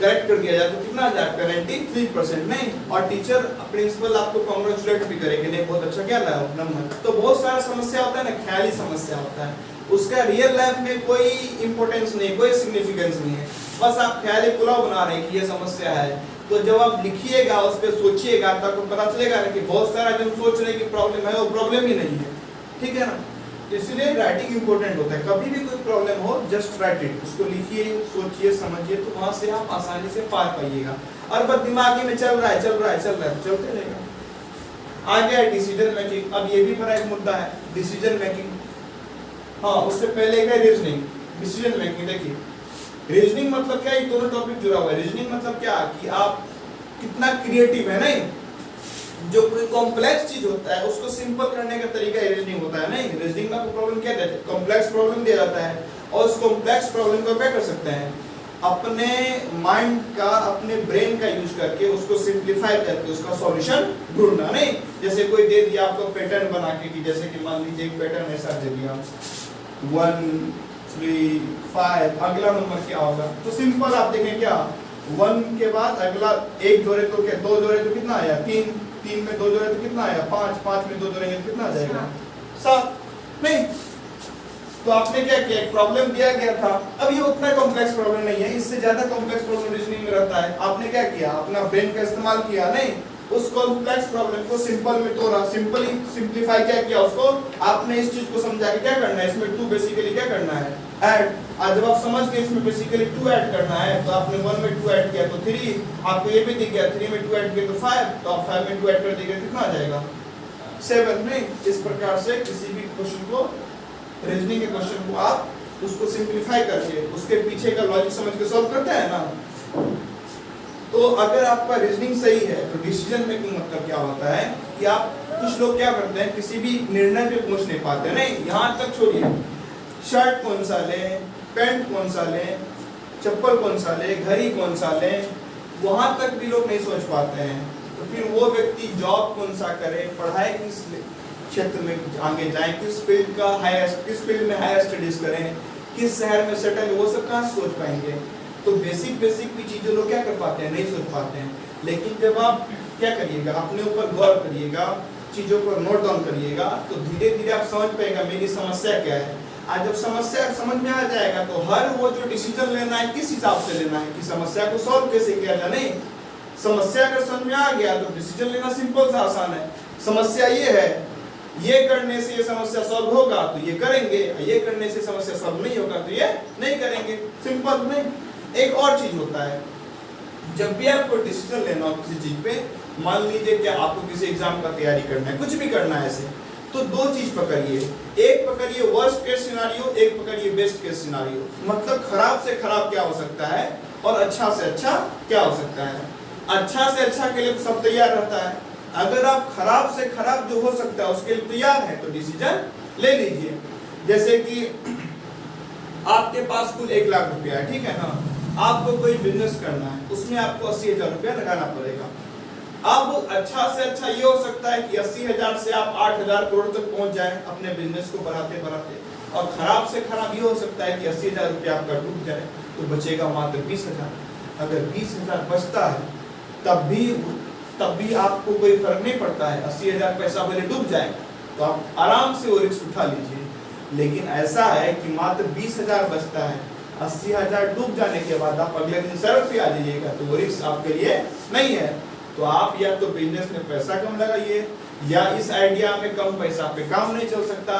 Speaker 1: करेक्ट कर दिया जाए, तो कितना आ जाए, 93%। नहीं, और टीचर प्रिंसिपल आपको कांग्रेचुलेट भी करेंगे, नहीं बहुत अच्छा क्या लाया नंबर। तो बहुत सारा समस्या होता है ना, ख्याली समस्या होता है, उसका रियल लाइफ में कोई इंपॉर्टेंस नहीं, कोई सिग्निफिकेंस नहीं है, बस आप ख्याली पुलाव बना रहे हैं कि ये समस्या है। तो जब आप लिखिएगा, उस पर सोचिएगा, तो आपको पता चलेगा ना कि बहुत सारा जो सोच रहे कि प्रॉब्लम है, वो प्रॉब्लम ही नहीं है, ठीक है ना। तो इसलिए राइटिंग इंपॉर्टेंट होता है। कभी भी कोई प्रॉब्लम हो, जस्ट राइट इट, उसको लिखिए, सोचिए, समझिए, तो वहां से आप आसानी से पार पाइएगा। और बस दिमागी में चल रहा है, चलते रहेगा। आगे है डिसीजन मेकिंग। अब ये भी बड़ा एक मुद्दा है, डिसीजन मेकिंग। हाँ, उससे पहले है रीजनिंग, डिसीजन मेकिंग। देखिए, रीजनिंग मतलब क्या, ये दोनों टॉपिक जुड़ा हुआ है। रीजनिंग मतलब क्या कि आप कितना क्रिएटिव है। नहीं, जो कोई कॉम्प्लेक्स चीज होता है उसको सिंपल करने का तरीका रीजनिंग होता है। नहीं, रीजनिंग में प्रॉब्लम क्या देते हैं, कॉम्प्लेक्स प्रॉब्लम दिया जाता है, और उस कॉम्प्लेक्स प्रॉब्लम को क्या कर सकते हैं, अपने माइंड का, अपने ब्रेन का यूज करके उसको सिंप्लीफाई करके उसका सॉल्यूशन ढूंढना। नहीं जैसे कोई दे दिया आपको पैटर्न बना के कि जैसे कि मान लीजिए एक पैटर्न ऐसा दे दिया 1 3 5, अगला नंबर क्या होगा? तो सिंपल आप देखें क्या 1 के बाद अगला एक जोड़े तो क्या 2 जोड़े तो कितना आया 3, 3 में 2 जोड़े तो कितना आया 5, 5 में 2 जोड़ेंगे तो कितना आ जाएगा 7। नहीं तो आपने क्या किया, एक प्रॉब्लम दिया गया था, अब ये उतना कॉम्प्लेक्स प्रॉब्लम नहीं है, इससे ज्यादा कॉम्प्लेक्स प्रॉब्लम रीजनिंग में रहता है। आपने क्या किया, अपना ब्रेन का इस्तेमाल किया, नहीं उस कॉम्प्लेक्स प्रॉब्लम को सिंपल में तोड़ा, सिंपली सिंप्लीफाई क्या किया उसको, आपने इस चीज को समझा कि क्या करना है, इसमें 2 बेसिकली क्या करना है ऐड। आज जब आप समझ गए इसमें बेसिकली 2 ऐड करना है, तो आपने 1 में 2 ऐड किया तो 3, आपको ये भी दिख गया 3 में 2 ऐड किया तो 5, तो आप 5 में 2 ऐड कर देंगे कितना आ जाएगा 7। नहीं इस प्रकार से किसी भी क्वेश्चन को, रीजनिंग के क्वेश्चन को आप उसको सिंप्लीफाई करके उसके पीछे का लॉजिक समझ के सॉल्व करते हैं ना। तो अगर आपका रीजनिंग सही है तो डिसीजन मेकिंग मतलब क्या होता है कि आप, कुछ लोग क्या करते हैं किसी भी निर्णय पे पहुंच नहीं पाते। नहीं यहाँ तक छोड़िए, शर्ट कौन सा लें, पैंट कौन सा लें, चप्पल कौन सा लें, घड़ी कौन सा लें, वहां तक भी लोग नहीं सोच पाते हैं। तो फिर वो व्यक्ति जॉब कौन सा करे, पढ़ाई किस क्षेत्र में आगे जाएं, किस फील्ड का किस फील्ड में हायर स्टडीज करें, किस शहर में सेटल, वो सब कहाँ सोच पाएंगे। तो बेसिक भी चीजें लोग क्या कर पाते हैं, नहीं सोच पाते हैं। लेकिन जब आप क्या करिएगा, अपने ऊपर गौर करिएगा, चीजों को नोट डाउन करिएगा, तो धीरे धीरे आप समझ पाएगा मेरी समस्या क्या है। आज जब समस्या समझ में आ जाएगा तो हर वो जो डिसीजन लेना है किस हिसाब से लेना है कि समस्या को सॉल्व कैसे किया जाए। नहीं समस्या अगर समझ में आ गया तो डिसीजन लेना सिंपल सा आसान है। समस्या ये है, ये करने से ये समस्या सॉल्व होगा तो ये करेंगे, ये करने से समस्या सॉल्व नहीं होगा तो ये नहीं करेंगे, सिंपल। नहीं एक और चीज होता है, जब भी आपको डिसीजन लेना हो किसी चीज पे, मान लीजिए कि आपको किसी एग्जाम का तैयारी करना है, कुछ भी करना है ऐसे, तो 2 चीज पकड़िए, एक पकड़िए वर्स्ट केस सिनेरियो, एक पकड़िए बेस्ट केस सिनेरियो। मतलब खराब से खराब क्या हो सकता है और अच्छा से अच्छा क्या हो सकता है। अच्छा से अच्छा के लिए तो सब तैयार रहता है, अगर आप खराब से खराब जो हो सकता है उसके लिए तैयार है तो डिसीजन ले लीजिए। जैसे कि आपके पास कुल 1 लाख रुपया है, ठीक है ना, आपको कोई बिजनेस करना है, उसमें आपको 80,000 रुपया लगाना पड़ेगा। अब अच्छा से अच्छा ये हो सकता है कि 80,000 से आप 8,000 करोड़ तक पहुंच जाए अपने बिजनेस को बढ़ाते बढ़ाते, और खराब से खराब ये हो सकता है कि 80,000 रुपया आपका डूब जाए तो बचेगा मात्र 20,000। अगर 20,000 बचता है तब भी आपको कोई फर्क नहीं पड़ता है, 80,000 पैसा भले डूब जाए तो आप आराम से वो रिस्क उठा लीजिए। लेकिन ऐसा है कि मात्र 20,000 बचता है, 80,000 डूब जाने के बाद आप अगले दिन सड़क पे आ जाइएगा तो वो रिस्क आपके लिए नहीं है। तो आप या तो बिजनेस में पैसा कम लगाइए, या इस आइडिया में कम पैसा पे काम नहीं चल सकता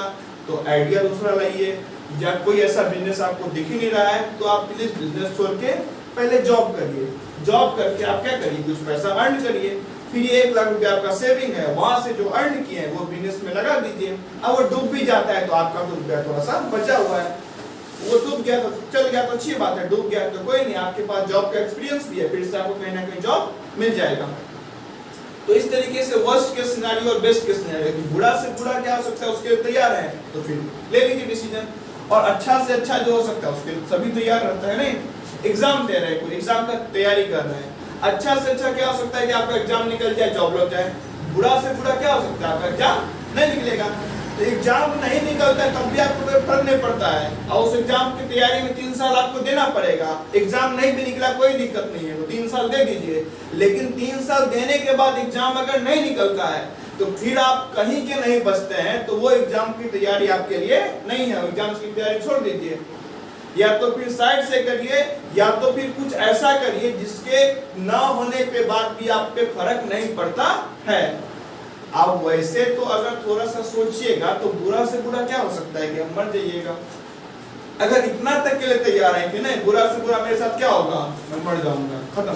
Speaker 1: तो आइडिया दूसरा लाइए, या कोई ऐसा बिजनेस आपको दिख ही नहीं रहा है तो आप प्लीज बिजनेस छोड़ के पहले जॉब करिए। जॉब करके आप क्या करिए, कुछ पैसा अर्न करिए, फिर ये 1 लाख रुपया आपका सेविंग है, वहां से जो अर्न किए हैं वो बिजनेस में लगा दीजिए। अब वो डूब भी जाता है तो आपका तो रुपया थोड़ा सा बचा हुआ है, वो डूब गया तो चल गया तो अच्छी बात है, डूब गया तो कोई नहीं, आपके पास जॉब का एक्सपीरियंस भी है, फिर से आपको कहीं ना कहीं जॉब मिल जाएगा। तो इस तरीके से वर्स्ट केस सिनेरियो और बेस्ट केस सिनेरियो, कि बुरा से बुरा क्या हो सकता है उसके लिए तैयार है तो फिर ले लीजिए डिसीजन, और अच्छा से अच्छा जो हो सकता है उसके लिए सभी तैयार रहता है। नहीं एग्जाम दे रहे हैं, कोई एग्जाम का तैयारी कर रहे हैं, अच्छा से अच्छा क्या हो सकता है कि आपका एग्जाम निकल जाए, जॉब लग जाए। बुरा से बुरा क्या हो सकता है, आपका एग्जाम नहीं निकलेगा। तो एग्जाम नहीं निकलता है तब भी आपको कोई फर्क नहीं पड़ता है, और उस एग्जाम की तैयारी में 3 साल आपको देना पड़ेगा। एग्जाम नहीं भी निकला कोई दिक्कत नहीं है, तो 3 साल दे दीजिए, लेकिन 3 साल देने के बाद एग्जाम अगर नहीं निकलता है तो फिर आप कहीं के नहीं बचते हैं, तो वो एग्जाम की तैयारी आपके लिए नहीं है, एग्जाम की तैयारी छोड़ दीजिए। या तो फिर साइड से करिए, या तो फिर कुछ ऐसा करिए जिसके ना होने के बाद भी आप पे फर्क नहीं पड़ता है। अब वैसे तो अगर थोड़ा सा सोचिएगा तो बुरा से बुरा क्या हो सकता है कि हम मर जाइएगा। अगर इतना तक के लिए तैयार है कि नहीं बुरा से बुरा मेरे साथ क्या होगा, मैं मर जाऊंगा, खत्म,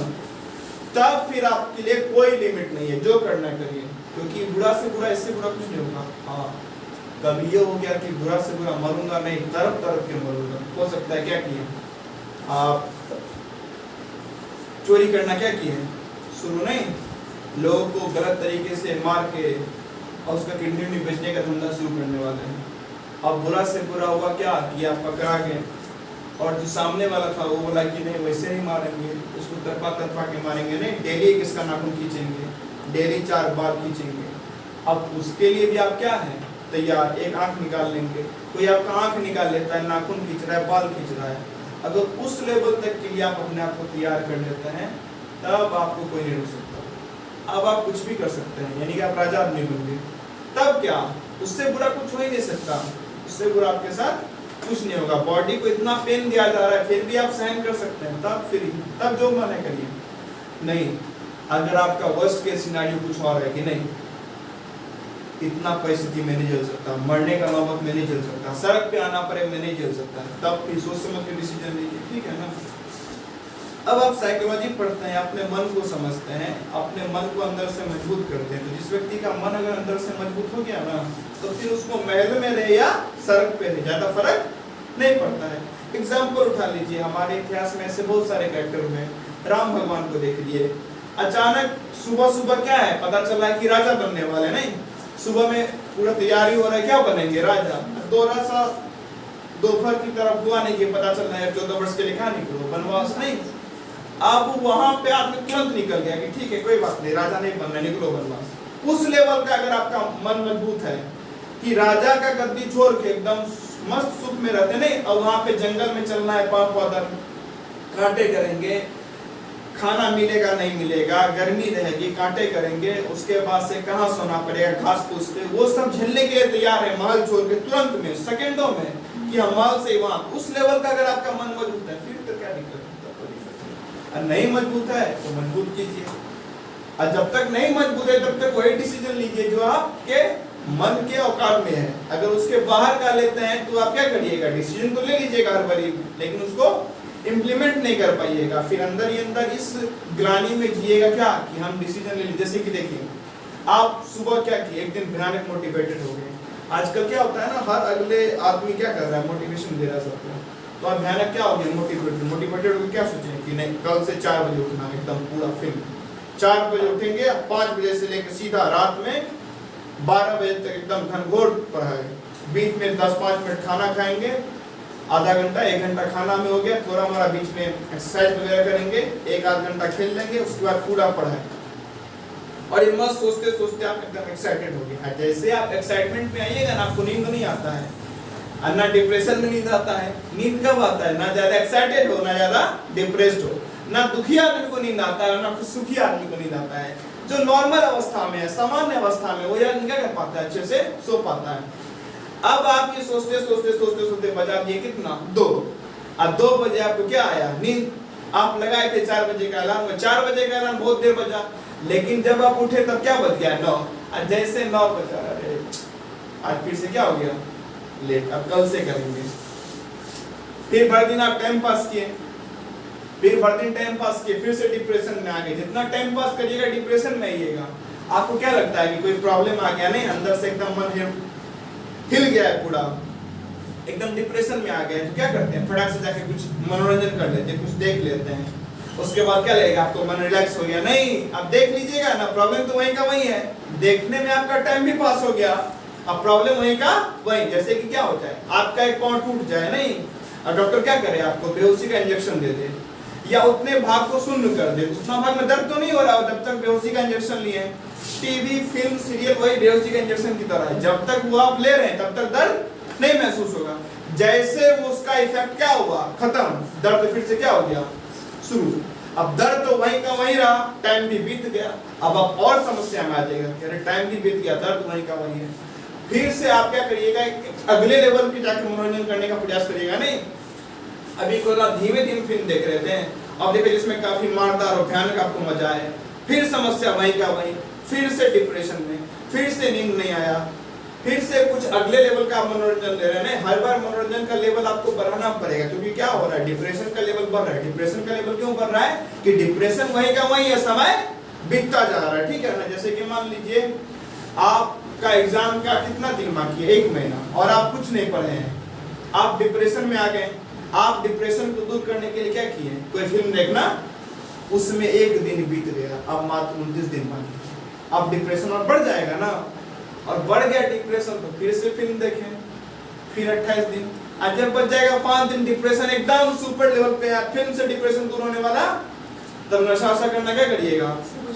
Speaker 1: तब फिर आपके लिए कोई लिमिट नहीं है, जो करना करिए, क्योंकि बुरा से बुरा इससे बुरा कुछ नहीं होगा। हाँ कभी ये हो गया कि बुरा से बुरा मरूंगा नहीं, तरफ तरफ के मरूंगा, हो सकता है क्या किए आप चोरी करना, क्या किए शुरू नहीं, लोगों को गलत तरीके से मार के और उसका किडनी बेचने का धंधा शुरू करने वाले हैं। अब बुरा से बुरा हुआ क्या कि आप पकड़ा गए, और जो सामने वाला था वो बोला कि नहीं वैसे नहीं मारेंगे, उसको तरफा तरफा के मारेंगे, नहीं डेली किसका नाखून खींचेंगे, डेली 4 बाल खींचेंगे। अब उसके लिए भी आप क्या है तैयार, एक आंख निकाल लेंगे। कोई आपका आंख निकाल लेता है, नाखून खींच रहा है, बाल खींच रहा है, अगर उस लेवल तक के लिए आप अपने आप को तैयार कर लेते हैं तब आपको कोई नहीं रोक सकता। अब आप कुछ भी कर सकते हैं, यानी कि आप राजा आदमी बन गए। तब क्या, उससे बुरा कुछ हो ही नहीं सकता, उससे बुरा आपके साथ कुछ नहीं होगा। बॉडी को इतना पेन दिया जा रहा है फिर भी आप सहन कर सकते हैं, तब जो मन है करिए। नहीं, अगर आपका वर्स्ट केस सिनेरियो कुछ और है कि नहीं इतना परिस्थिति में नहीं झेल सकता, मरने का नौबत में नहीं झेल सकता, सड़क पे आना पड़े मैं नहीं झेल सकता, तब फिर सोच समझ के डिसीजन लीजिए, ठीक है ना। अब आप साइकोलॉजी पढ़ते हैं, अपने मन को समझते हैं, अपने मन को अंदर से मजबूत करते हैं। तो जिस व्यक्ति का मन अगर अंदर से मजबूत हो गया ना, तो फिर उसको महल में रहे या सड़क पे रहे ज्यादा फर्क नहीं पड़ता है। एग्जाम्पल उठा लीजिए, हमारे इतिहास में ऐसे बहुत सारे कैरेक्टर हुए। राम भगवान को देख लिए, अचानक सुबह सुबह क्या है पता चला है कि राजा बनने वाले, नहीं सुबह में पूरा तैयारी हो रहा है क्या बनेंगे राजा। थोड़ा सा दोपहर की तरफ हुआ नहीं कि पता चल रहा है 14 वर्ष के लिए कहाँ निकलो वनवास, नहीं अब वहां पे आदमी तुरंत निकल गया कि ठीक है कोई बात नहीं राजा नहीं बनना, निकलो वनवास। उस लेवल का अगर आपका मन मजबूत है कि राजा का गद्दी छोड़ के एकदम मस्त सुख में रहते नहीं, और वहां पे जंगल में चलना है, पांव पौधर कांटे करेंगे, खाना मिलेगा नहीं मिलेगा, गर्मी रहेगी कांटे करेंगे, उसके बाद से कहाँ सोना पड़ेगा घास फूस पे, वो सब झेलने के लिए तैयार है महल छोड़ के तुरंत में सेकंडों में कि हम महल से वहां। उस लेवल का अगर आपका मन मजबूत है फिर तो क्या दिक्कत है, नहीं मजबूत है तो मजबूत कीजिए, और जब तक नहीं मजबूत है तब तक वही डिसीजन लीजिए जो आपके मन के औकात में है। अगर उसके बाहर का लेते हैं तो आप क्या करिएगा, डिसीजन तो ले लीजिएगा हर बारी, लेकिन उसको इम्प्लीमेंट नहीं कर पाइएगा, फिर अंदर ही अंदर इस ग्लानि में जिएगा क्या कि हम डिसीजन ले लीजिए। जैसे कि देखिए आप सुबह क्या किए, एक दिन भयानक मोटिवेटेड हो गए। आजकल क्या होता है ना, हर अगले आदमी क्या कर रहा है, मोटिवेशन दे रहा है सबको, तो आप भयानक क्या हो गया मोटिवेटेड होकर क्या सोचेंगे कि नहीं कल से 4 बजे उठना, एकदम पूरा फिल्म 4 बजे उठेंगे, 5 बजे से लेकर सीधा रात में 12 बजे तक एकदम घनघोर पढ़ाई, बीच में 10-5 मिनट खाना खाएंगे, आधा घंटा 1 घंटा खाना में हो गया, थोड़ा हमारा बीच में एक्सरसाइज वगैरह करेंगे, 1-8 घंटा खेल लेंगे, उसके बाद पूरा पढ़ाई। और ये मस्त सोचते सोचते आप एकदम एक्साइटेड हो गए। जैसे आप एक्साइटमेंट में आइएगा ना, आपको नींद नहीं आता है, और ना डिप्रेशन में नींद आता है। नींद कब आता है, ना ज्यादा एक्साइटेड हो ना ज्यादा डिप्रेस्ड हो, ना दुखी आदमी को नींद आता है ना सुखी आदमी को नींद आता है। जो नॉर्मल अवस्था में है, सामान्य अवस्था में, वो यार क्या कर पाता है, अच्छे से सो पाता है। अब आप ये सोचते सोचते सोचते सोचते बजा दिए कितना 2, अब 2 बजे आपको क्या आया नींद, आप लगाए थे 4 बजे का अलार्म, 4 बजे का अलार्म बहुत देर बजा, लेकिन जब आप उठे तब क्या बज गया 9, और जैसे 9 बजा अरे आज फिर से क्या हो गया लेट, अब कल से करेंगे। फिर भर दिन आप टाइम पास किए, फिर भर दिन टाइम पास किए, फिर से डिप्रेशन में आ गए। जितना टाइम पास करिएगा डिप्रेशन में आइएगा। आपको क्या लगता है कि कोई प्रॉब्लम आ गया, नहीं अंदर से एकदम मन हिल गया है पूरा, एकदम डिप्रेशन में आ गए, तो क्या करते हैं फटाक से जाके कुछ मनोरंजन कर लेते हैं, कुछ देख लेते हैं, उसके बाद क्या लगेगा आपको, मन रिलैक्स हो गया। नहीं, अब देख लीजिएगा ना, प्रॉब्लम तो वहीं का वहीं है, देखने में आपका टाइम भी पास हो गया, अब प्रॉब्लम वहीं का वहीं। जैसे कि क्या होता है, आपका एक पांव टूट जाए, नहीं और डॉक्टर क्या करे, आपको बेहोशी का इंजेक्शन दे दे, या उतने भाग को शून्य कर दे, उतना भाग में दर्द तो नहीं हो रहा हो जब तक बेहोशी का इंजेक्शन लिए। टीवी फिल्म सीरियल वही बेहोशी का इंजेक्शन की तरह है, जब तक वो आप ले रहे हैं तब तक दर्द नहीं महसूस होगा, जैसे वो उसका इफेक्ट क्या हुआ खत्म, दर्द फिर से क्या हो गया शुरू। अब दर्द तो वहीं का वहीं रहा, टाइम भी बीत गया, अब आप और समस्या में आ जाएगा, अरे टाइम भी बीत गया, दर्द वहीं का वहीं है। फिर से आप क्या करिएगा, अगले लेवल पे जाकर मनोरंजन करने का प्रयास करिएगा। नहीं अभी को धीमे धीमे फिल्म देख रहे थे, अब देखिए जिसमें काफी मारदार और भयानक आपको मजा आए, फिर समस्या वहीं का वहीं, फिर से डिप्रेशन में, फिर से नींद नहीं आया, फिर से कुछ अगले लेवल का मनोरंजन ले रहे हैं। हर बार मनोरंजन का लेवल आपको बढ़ाना पड़ेगा, क्योंकि क्या हो रहा है, डिप्रेशन का लेवल बढ़ रहा है। डिप्रेशन का लेवल क्यों बढ़ रहा है कि डिप्रेशन वहीं का वहीं है, समय बीतता जा रहा है, ठीक है ना। जैसे कि मान लीजिए आपका एग्जाम का कितना दिन बाकी है, 1 महीना, और आप कुछ नहीं पढ़े हैं, आप डिप्रेशन में आ गए। आप डिप्रेशन को दूर करने के लिए क्या किए, कोई फिल्म देखना, उसमें 1 दिन बीत गया, अब मात्र 29 दिन बाकी, अब डिप्रेशन और बढ़ जाएगा ना, और बढ़ गया डिप्रेशन तो फिर से फिल्म देखें, फिर 28 दिन, आज जब बच जाएगा 5 दिन, डिप्रेशन एकदम सुपर लेवल पे है, फिल्म से डिप्रेशन दूर होने वाला, तब नशा वशा करना क्या करिएगा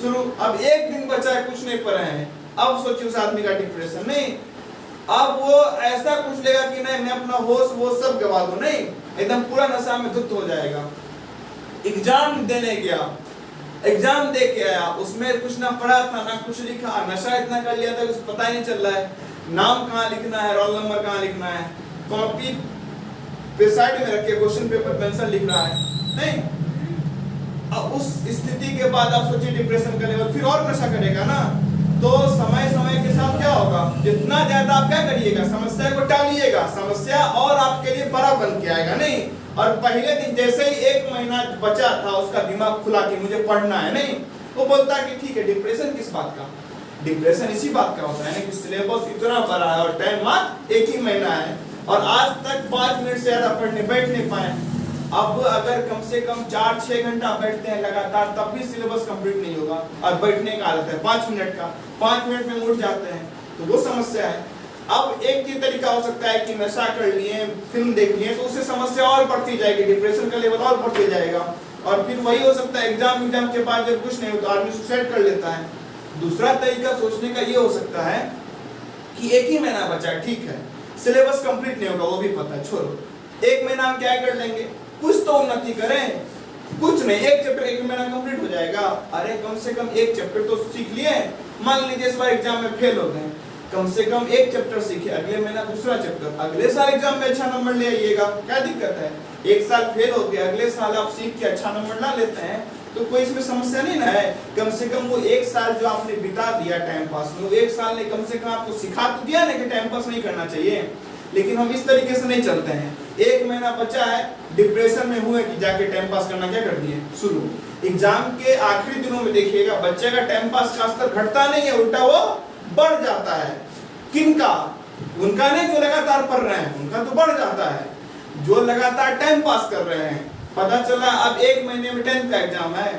Speaker 1: शुरू। अब एक दिन बचा है, कुछ नहीं पढ़े हैं, अब सोचिए उस आदमी का डिप्रेशन। नहीं, अब वो ऐसा कुछ लेगा कि नहीं मैं अपना होश वो सब गवा दूं, नहीं एकदम पूरा नशा में धुत हो जाएगा। एग्जाम देने गया, एग्जाम दे के आया, उसमें कुछ ना पढ़ा था ना कुछ लिखा, नशा इतना कर लिया था कुछ पता ही नहीं चल रहा है, नाम कहाँ लिखना है, रोल नंबर कहाँ लिखना है, कॉपी पे साइड में रख के क्वेश्चन पेपर पेंसिल लिख रहा है। नहीं, अब उस स्थिति के बाद आप सोचिए डिप्रेशन का लेवल, फिर और नशा करेगा ना, तो समय समय के साथ क्या होगा, जितना ज्यादा आप क्या करिएगा समस्या को टालिएगा, समस्या और आपके लिए बड़ा बन के आएगा। नहीं, और पहले दिन जैसे ही 1 महीना बचा था उसका दिमाग खुला कि मुझे पढ़ना है, नहीं वो बोलता है कि ठीक है, डिप्रेशन किस बात का, डिप्रेशन इसी बात का होता है ना कि सिलेबस इतना बड़ा है और टाइम मात्र 1 ही महीना है और आज तक 5 मिनट से ज्यादा पढ़ने बैठ नहीं पाए। अब अगर कम से कम 4-6 घंटा बैठते हैं लगातार तब भी सिलेबस कंप्लीट नहीं होगा, और बैठने का आदत है 5 मिनट का, 5 मिनट में उठ जाते हैं, तो वो समस्या है। अब एक ही तरीका हो सकता है कि नशा कर लिए, फिल्म देख लिए, तो उससे समस्या और बढ़ती जाएगी, डिप्रेशन का लेवल और बढ़ते जाएगा, और फिर वही हो सकता है एग्जाम के बाद जब कुछ नहीं होता आदमी सुसाइड कर लेता है। दूसरा तरीका सोचने का ये हो सकता है कि 1 ही महीना बचा है, ठीक है, सिलेबस कंप्लीट नहीं होगा वो भी पता है, छोड़ो 1 महीना हम क्या कर लेंगे, कुछ तो उन्नति करें, कुछ नहीं, 1 चैप्टर 1 महीना कंप्लीट हो जाएगा। अरे कम से कम 1 चैप्टर तो सीख लिए, मान लीजिए इस बार एग्जाम में फेल हो गए, कम से कम 1 चैप्टर सीखे, अगले महीना दूसरा चैप्टर, अगले साल एग्जाम में अच्छा नंबर ले आइएगा, क्या दिक्कत है। 1 साल फेल हो गया, अगले साल आप सीख के अच्छा नंबर ला लेते हैं तो कोई इसमें समस्या नहीं ना है। कम से कम वो 1 साल जो आपने बिता दिया टाइम पास में, वो 1 साल ने कम से कम आपको सिखा तो दिया ना कि टाइम पास नहीं करना चाहिए। लेकिन हम इस तरीके से नहीं चलते हैं, 1 महीना बचा है, डिप्रेशन में हुए कि जाके टाइम पास करना क्या कर दिए शुरू। एग्जाम के आखिरी दिनों में देखिएगा बच्चे का टाइम पास का स्तर घटता नहीं है, उल्टा वो बढ़ जाता है। किनका? उनका नहीं जो लगातार पढ़ रहे हैं, उनका तो बढ़ जाता है, जो लगातार टाइम पास कर रहे हैं। पता चला अब 1 महीने में 10th का एग्जाम है,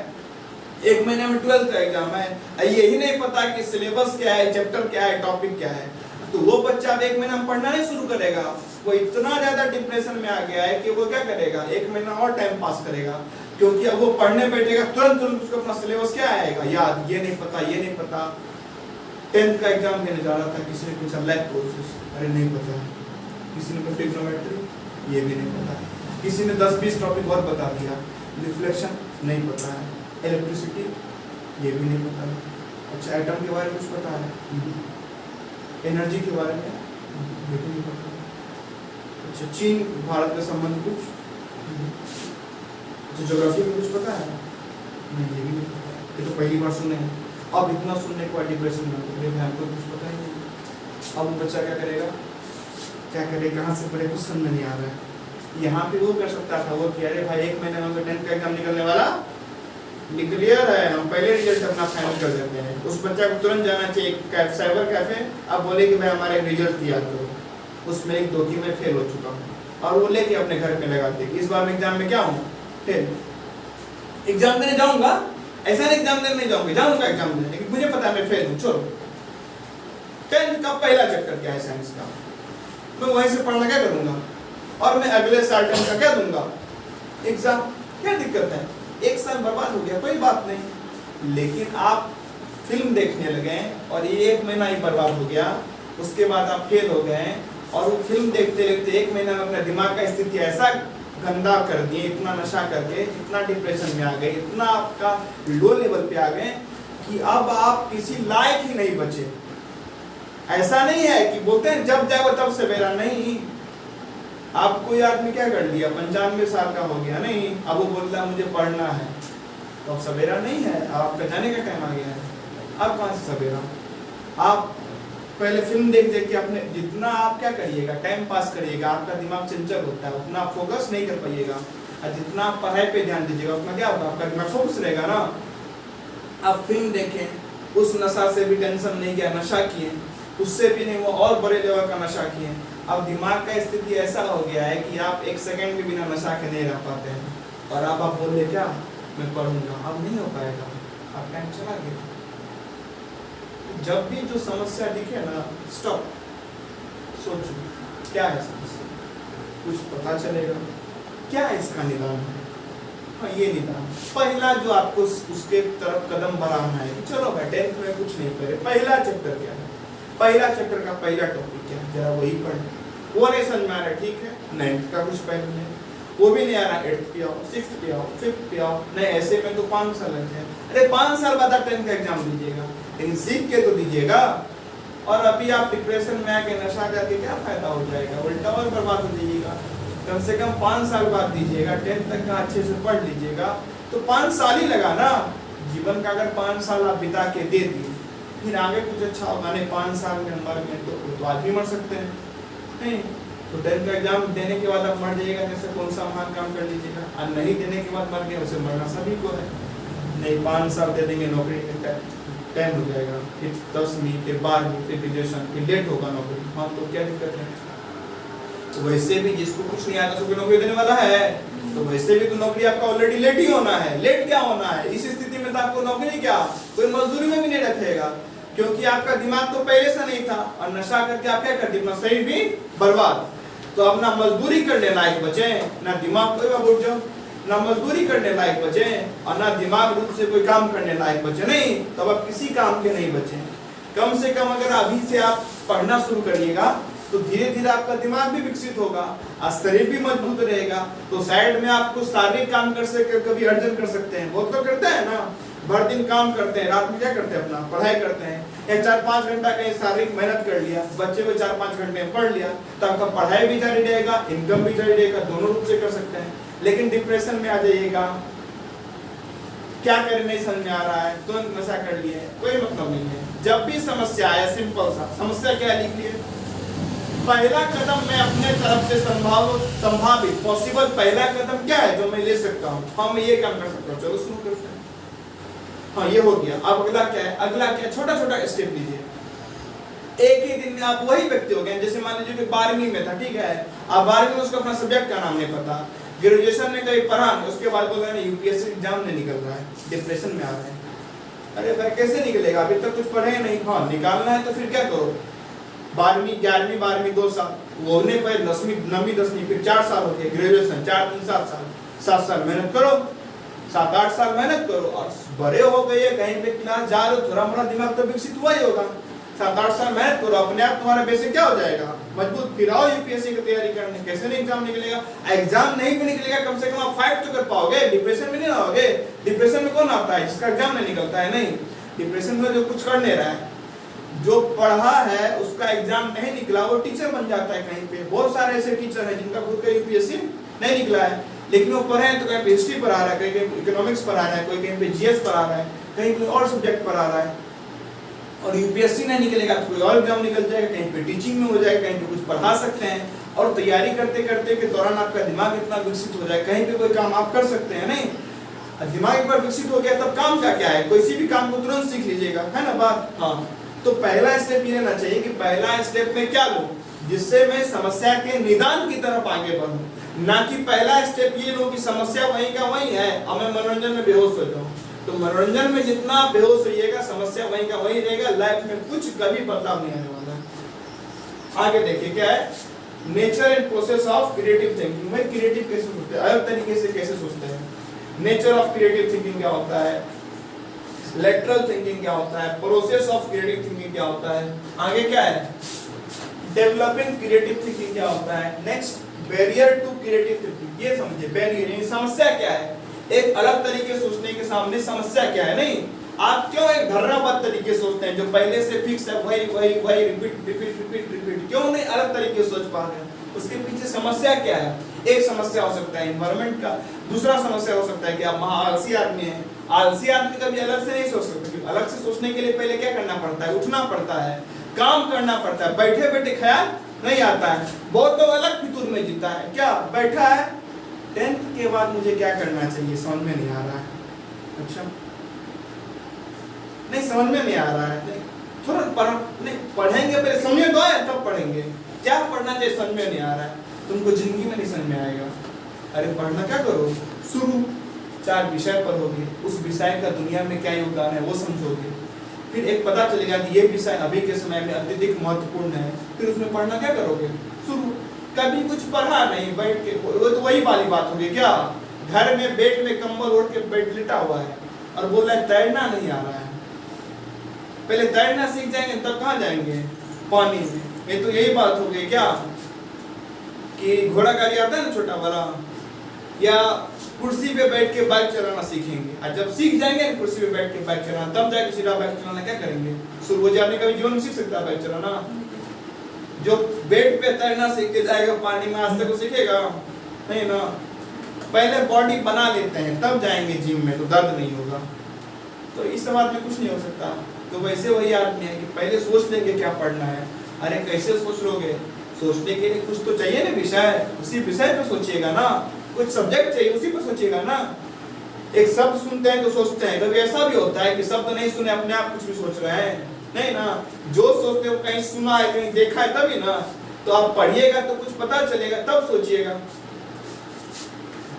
Speaker 1: 1 महीने में 12th का एग्जाम है, यही नहीं पता कि सिलेबस क्या है, चैप्टर क्या है, टॉपिक क्या है, तो वो बच्चा अब 1 महीना में पढ़ना नहीं शुरू करेगा, वो इतना ज्यादा डिप्रेशन में आ गया है कि वो क्या करेगा, 1 महीना और टाइम पास करेगा, क्योंकि अब वो पढ़ने बैठेगा तुरंत उसको अपना सिलेबस क्या आएगा याद, ये नहीं पता, ये नहीं पता। 10th का एग्जाम देने जा रहा था, किसी ने पूछा लैब प्रोसेस, अरे नहीं पता, किसी ने ट्रिग्नोमेट्री, ये भी नहीं पता, किसी ने 10-20 टॉपिक और बता दिया, रिफ्लेक्शन नहीं पता है, इलेक्ट्रिसिटी ये भी नहीं पता है, अच्छा एटम के बारे में कुछ पता है, एनर्जी के बारे में ये भी नहीं पता, अच्छा चीन भारत के संबंध कुछ, अच्छा ज्योग्राफी में कुछ पता है, नहीं ये भी नहीं पता, ये तो पहली बार सुने हैं। अब इतना सुनने के बाद डिप्रेशन में होते हैं, हमको कुछ पता ही नहीं। अब बच्चा क्या करेगा, क्या करे, कहाँ से पढ़े, कुछ समझ नहीं आ रहा है। यहाँ पे वो कर सकता था, वो कि अरे भाई 1 महीने में 10th का एग्जाम निकलने वाला, क्लियर है, हम पहले रिजल्ट अपना फाइनल कर देते हैं। उस बच्चा को तुरंत जाना चाहिए साइबर कैफे, अब बोले कि भाई हमारे रिजल्ट दिया, तो उसमें 1-2 की मैं फेल हो चुका हूँ, और वो लेके अपने घर पे लगाते इस बार मैं एग्जाम में क्या हूँ, फेल। एग्जाम देने जाऊंगा, ऐसा नहीं एग्जाम देने नहीं जाऊंगा एग्जाम देने, लेकिन मुझे पता है मैं फेल हूँ, छोड़ो। 10th का पहला चैप्टर क्या है साइंस का, मैं वहीं से पढ़ना क्या करूंगा, और मैं अगले साल 10th का क्या दूंगा एग्जाम, क्या दिक्कत है, 1 साल बर्बाद हो गया, कोई बात नहीं। लेकिन आप फिल्म देखने लगे और ये 1 महीना ही बर्बाद हो गया, उसके बाद आप फेल हो गए, और वो फिल्म देखते देखते 1 महीना में अपना दिमाग का स्थिति ऐसा गंदा कर दिए, इतना नशा करके, इतना डिप्रेशन में आ गए, इतना आपका लो लेवल पे आ गए कि अब आप किसी लायक ही नहीं बचे। ऐसा नहीं है कि बोलते हैं जब जाओ तब सवेरा, नहीं। आप कोई आदमी क्या कर लिया, 95 साल का हो गया, नहीं, अब वो बोल रहा मुझे पढ़ना है, तो अब सवेरा नहीं है, आपका जाने का टाइम आ गया है। अब कहाँ से सवेरा, आप पहले फिल्म देख देख के अपने जितना आप क्या करिएगा, टाइम पास करिएगा, आपका दिमाग चंचल होता है, उतना आप फोकस नहीं कर पाइएगा, और जितना आप पढ़ाई पे ध्यान दीजिएगा उतना क्या होगा, आपका दिमाग फोकस रहेगा ना। आप फिल्म देखें, उस नशा से भी टेंशन नहीं गया, नशा किए, उससे भी नहीं, वो और बड़े लेवल का नशा किए। अब दिमाग का स्थिति ऐसा हो गया है कि आप 1 सेकंड के बिना नशा के नहीं रह पाते हैं, और अब आप बोल रहे क्या मैं पढ़ूंगा, अब नहीं हो पाएगा, अब टाइम चला गया। जब भी जो समस्या दिखे ना, स्टॉप, सोचो क्या है समस्या, कुछ पता चलेगा। क्या इसका निदान है? हाँ, ये निदान पहला जो आपको उसके तरफ कदम बढ़ाना है कि चलो भाई 10th में कुछ नहीं करे, पहला चैप्टर क्या है, पहला चैप्टर का पहला टॉपिक क्या है, जरा वही पढ़। वो नहीं समझ में आ रहा, ठीक है, 9th का कुछ पहले नहीं, वो भी नहीं आ रहा, 8th पे आओ, 6th पे आओ, 5th पे आओ, नहीं ऐसे में तो 5 साल लग जाए। अरे 5 साल बाद आप 10th का एग्जाम दीजिएगा, लेकिन सीख के तो दीजिएगा। और अभी आप डिप्रेशन में आके नशा करके क्या फायदा हो जाएगा, उल्टा और बर्बाद हो जाइएगा। कम से कम 5 साल बाद दीजिएगा, 10th तक का अच्छे से पढ़ लीजिएगा, तो 5 साल ही लगा ना। जीवन का अगर 5 साल आप बिता के दे दिए, फिर आगे कुछ अच्छा होगा नहीं। 5 साल में मर गए तो आज भी मर सकते हैं, नहीं तो 10th का एग्जाम देने के बाद आप मर जाइएगा, जैसे कौन सा महान काम कर लीजिएगा। और नहीं देने के बाद मर गए, उसे मरना सभी को है। नहीं 5 साल दे देंगे, नौकरी में टाइम हो जाएगा, फिर 10वीं फिर 12वीं फिर ग्रेजुएशन, फिर लेट होगा नौकरी। हाँ तो क्या दिक्कत है? तो वैसे भी जिसको कुछ नहीं आता उसको नौकरी देने वाला है, तो वैसे भी तो नौकरी आपका ऑलरेडी लेट ही होना है। लेट क्या होना है? इस स्थिति में तो आपको नौकरी क्या, कोई मजदूरी में भी नहीं रखेगा, क्योंकि आपका दिमाग तो पहले से नहीं था। और नशा करके आप क्या कर दिए, अपना शरीर भी बर्बाद। तो अब ना मजदूरी करने लायक बचे, ना दिमाग को जाओ, ना मजदूरी करने लायक बचे और ना दिमाग रूप से कोई काम करने लायक बचे। नहीं तो अब आप किसी काम के नहीं बचे। कम से कम अगर अभी से आप पढ़ना शुरू करिएगा तो धीरे धीरे आपका दिमाग भी विकसित होगा और शरीर भी मजबूत रहेगा। तो साइड में आपको शारीरिक काम कर सकते, कभी अर्जन कर सकते हैं। बहुत लोग करते हैं ना, भर दिन काम करते हैं, रात में क्या करते हैं, अपना पढ़ाई करते हैं, या 4-5 घंटा कहीं शारीरिक मेहनत कर लिया, बच्चे को 4-5 घंटे में पढ़ लिया, तो आपका पढ़ाई भी जारी रहेगा, इनकम भी जारी रहेगा, दोनों रूप से कर सकते हैं। लेकिन डिप्रेशन में आ जाइएगा, क्या करें नहीं समझ में आ रहा है, तुरंत नशा कर लिए, कोई मतलब नहीं है। जब भी समस्या आए, सिंपल सा समस्या क्या लिख लिए, पहला कदम मैं अपने तरफ से संभावित पॉसिबल पहला कदम क्या है जो मैं ले सकता हूँ। हाँ मैं ये काम कर सकता हूँ, चलो शुरू करते हैं। हाँ ये हो गया। अब अगला क्या है, अगला क्या, छोटा छोटा स्टेप लीजिए। एक ही दिन में आप वही व्यक्ति हो गए, जैसे मान लीजिए कि 12वीं में था, ठीक है, अब 12वीं में उसको अपना सब्जेक्ट का नाम नहीं पता, ग्रेजुएशन में कहीं पढ़ा नहीं, उसके बाद बोल रहे हैं यूपीएससी एग्जाम नहीं निकल रहा है, डिप्रेशन में आ रहे हैं। अरे भाई कैसे निकलेगा, अभी तक कुछ पढ़े नहीं। हाँ निकालना है तो फिर क्या करो, 12वीं 11वीं 12वीं 2 साल, वो होने पर 10वीं 9वीं 10वीं फिर 4 साल होते हैं, ग्रेजुएशन 4 3 7 साल, 7 साल मेहनत करो, 7-8 साल मेहनत करो। और बड़े हो गए, कहीं पे क्लास जा रहे हो, थोड़ा मोड़ा दिमाग तो विकसित हुआ ही होगा। 7-8 साल मेहनत करो, अपने आप तुम्हारा बेसिक क्या हो जाएगा, मजबूत। फिर आओ यूपीएससी की तैयारी करने। कैसे नहीं एग्जाम निकलेगा, एग्जाम नहीं भी निकलेगा, कम से कम आप फाइट तो कर पाओगे, डिप्रेशन में नहीं रहोगे। डिप्रेशन में कौन आता है, जिसका एग्जाम नहीं निकलता है। नहीं, डिप्रेशन में जो कुछ कर नहीं रहा है, जो पढ़ा है उसका एग्जाम नहीं निकला, वो टीचर बन जाता है कहीं पे। बहुत सारे ऐसे टीचर हैं जिनका खुद का यूपीएससी नहीं निकला है, लेकिन वो पढ़े हैं तो कहीं पे हिस्ट्री पढ़ा रहा है, कहीं इकोनॉमिक्स पढ़ा रहा है, कोई कहीं पे जीएस पढ़ा रहा है, कहीं कोई और सब्जेक्ट पढ़ा रहा है। और यूपीएससी नहीं निकलेगा तो कोई और एग्जाम निकल जाएगा, कहीं पे टीचिंग में हो जाएगा, कहीं पे कुछ पढ़ा सकते हैं। और तैयारी करते करते के दौरान आपका दिमाग इतना विकसित हो जाए, कहीं पे कोई काम आप कर सकते हैं। नहीं, दिमाग एक बार विकसित हो गया तब काम का क्या है, किसी भी काम को तुरंत सीख लीजिएगा, है ना बात। हाँ तो पहला स्टेप ये लेना चाहिए कि पहला स्टेप में क्या लूं जिससे मैं समस्या के निदान की तरफ आगे बढ़ूं, ना कि पहला स्टेप ये लूं कि समस्या वहीं का वहीं है और मैं मनोरंजन में बेहोश हो जाऊं। तो मनोरंजन में जितना बेहोश होइएगा, समस्या वहीं का वहीं रहेगा, लाइफ में कुछ कभी बदलाव नहीं आने वाला। आगे देखिए क्या है, nature and process of creative thinking. में क्रिएटिव कैसे सोचते हैं, अलग तरीके से कैसे सोचते हैं। नेचर ऑफ क्रिएटिव थिंकिंग क्या होता है, लेटरल थिंकिंग क्या होता है, प्रोसेस ऑफ क्रिएटिव थिंकिंग क्या होता है, आगे क्या है, डेवलपिंग क्रिएटिव थिंकिंग क्या होता है, next barrier to creative thinking. ये समझिए, बैरियर यानी समस्या क्या है, एक अलग तरीके सोचने के सामने समस्या क्या है। नहीं, आप क्यों एक धर्राबद्ध तरीके सोचते हैं, जो पहले से फिक्स है वही वही वही रिपीट रिपीट रिपीट रिपीट, क्यों नहीं अलग तरीके सोच पा रहे हैं, उसके पीछे समस्या क्या है। एक समस्या हो सकता है एनवायरनमेंट का, दूसरा समस्या हो सकता है कि आप आलसी आदमी हैं। आलसी आदमी कभी अलग से नहीं सोच सकते, अलग से सोचने के लिए पहले क्या करना पड़ता है, उठना पड़ता है, काम करना पड़ता है, बैठे बैठे ख्याल नहीं आता है। बहुत लोग अलग फितूर में जीता है, क्या बैठा है 10th के बाद मुझे क्या करना चाहिए समझ में नहीं आ रहा है, अच्छा नहीं समझ में नहीं आ रहा है, नहीं थोड़ा नहीं पढ़ेंगे, पहले समझ तो आए तब पढ़ेंगे, क्या पढ़ना चाहिए समझ में नहीं आ रहा है, तुमको जिंदगी में नहीं समझ में आएगा। अरे पढ़ना क्या करो, शुरू 4 विषय पर होगी, उस विषय का दुनिया में क्या योगदान है वो समझोगे, फिर एक पता चलेगा कि ये विषय अभी के समय में अत्यधिक महत्वपूर्ण है, फिर उसमें पढ़ना क्या करोगे, शुरू कभी कुछ पढ़ा नहीं बैठ के, वो तो वही वाली बात होगी क्या, घर में बेड में कंबल ओढ़ के बेड लिटा हुआ है और बोल रहा है तैरना नहीं आ रहा है। पहले तैरना सीख जाएंगे तब कहाँ जाएंगे पानी में। ये तो यही बात हो गई क्या कि घोड़ा गाड़ी आता है ना छोटा वाला, या कुर्सी पे बैठ के बाइक चलाना सीखेंगे, और जब सीख जाएंगे कुर्सी पे बैठ के बाइक चलाना, तब जाके सीधा बाइक चलाना क्या करेंगे। सूरज आदमी कभी जीवन में सीख सकता है बाइक चलाना? जो बेड पे तैरना सीख के जाएगा पानी में, आज तक वो सीखेगा नहीं ना। पहले बॉडी बना लेते हैं तब जाएंगे जिम में, तो दर्द नहीं होगा। तो इस समाज में कुछ नहीं हो सकता। तो वैसे वही आदमी है कि पहले सोच लेंगे क्या पढ़ना है। अरे कैसे सोच लोगे, सोचने के लिए कुछ तो चाहिए ना विषय, उसी विषय पे सोचिएगा ना, कुछ सब्जेक्ट चाहिए उसी पे सोचिएगा ना। एक शब्द सुनते हैं तो सोचते हैं, कभी ऐसा भी होता है कि शब्द नहीं सुने अपने आप कुछ भी सोच रहे हैं, नहीं ना। जो सोचते हो कहीं सुना है कहीं देखा है तभी ना। तो आप पढ़िएगा तो कुछ पता चलेगा तब सोचिएगा।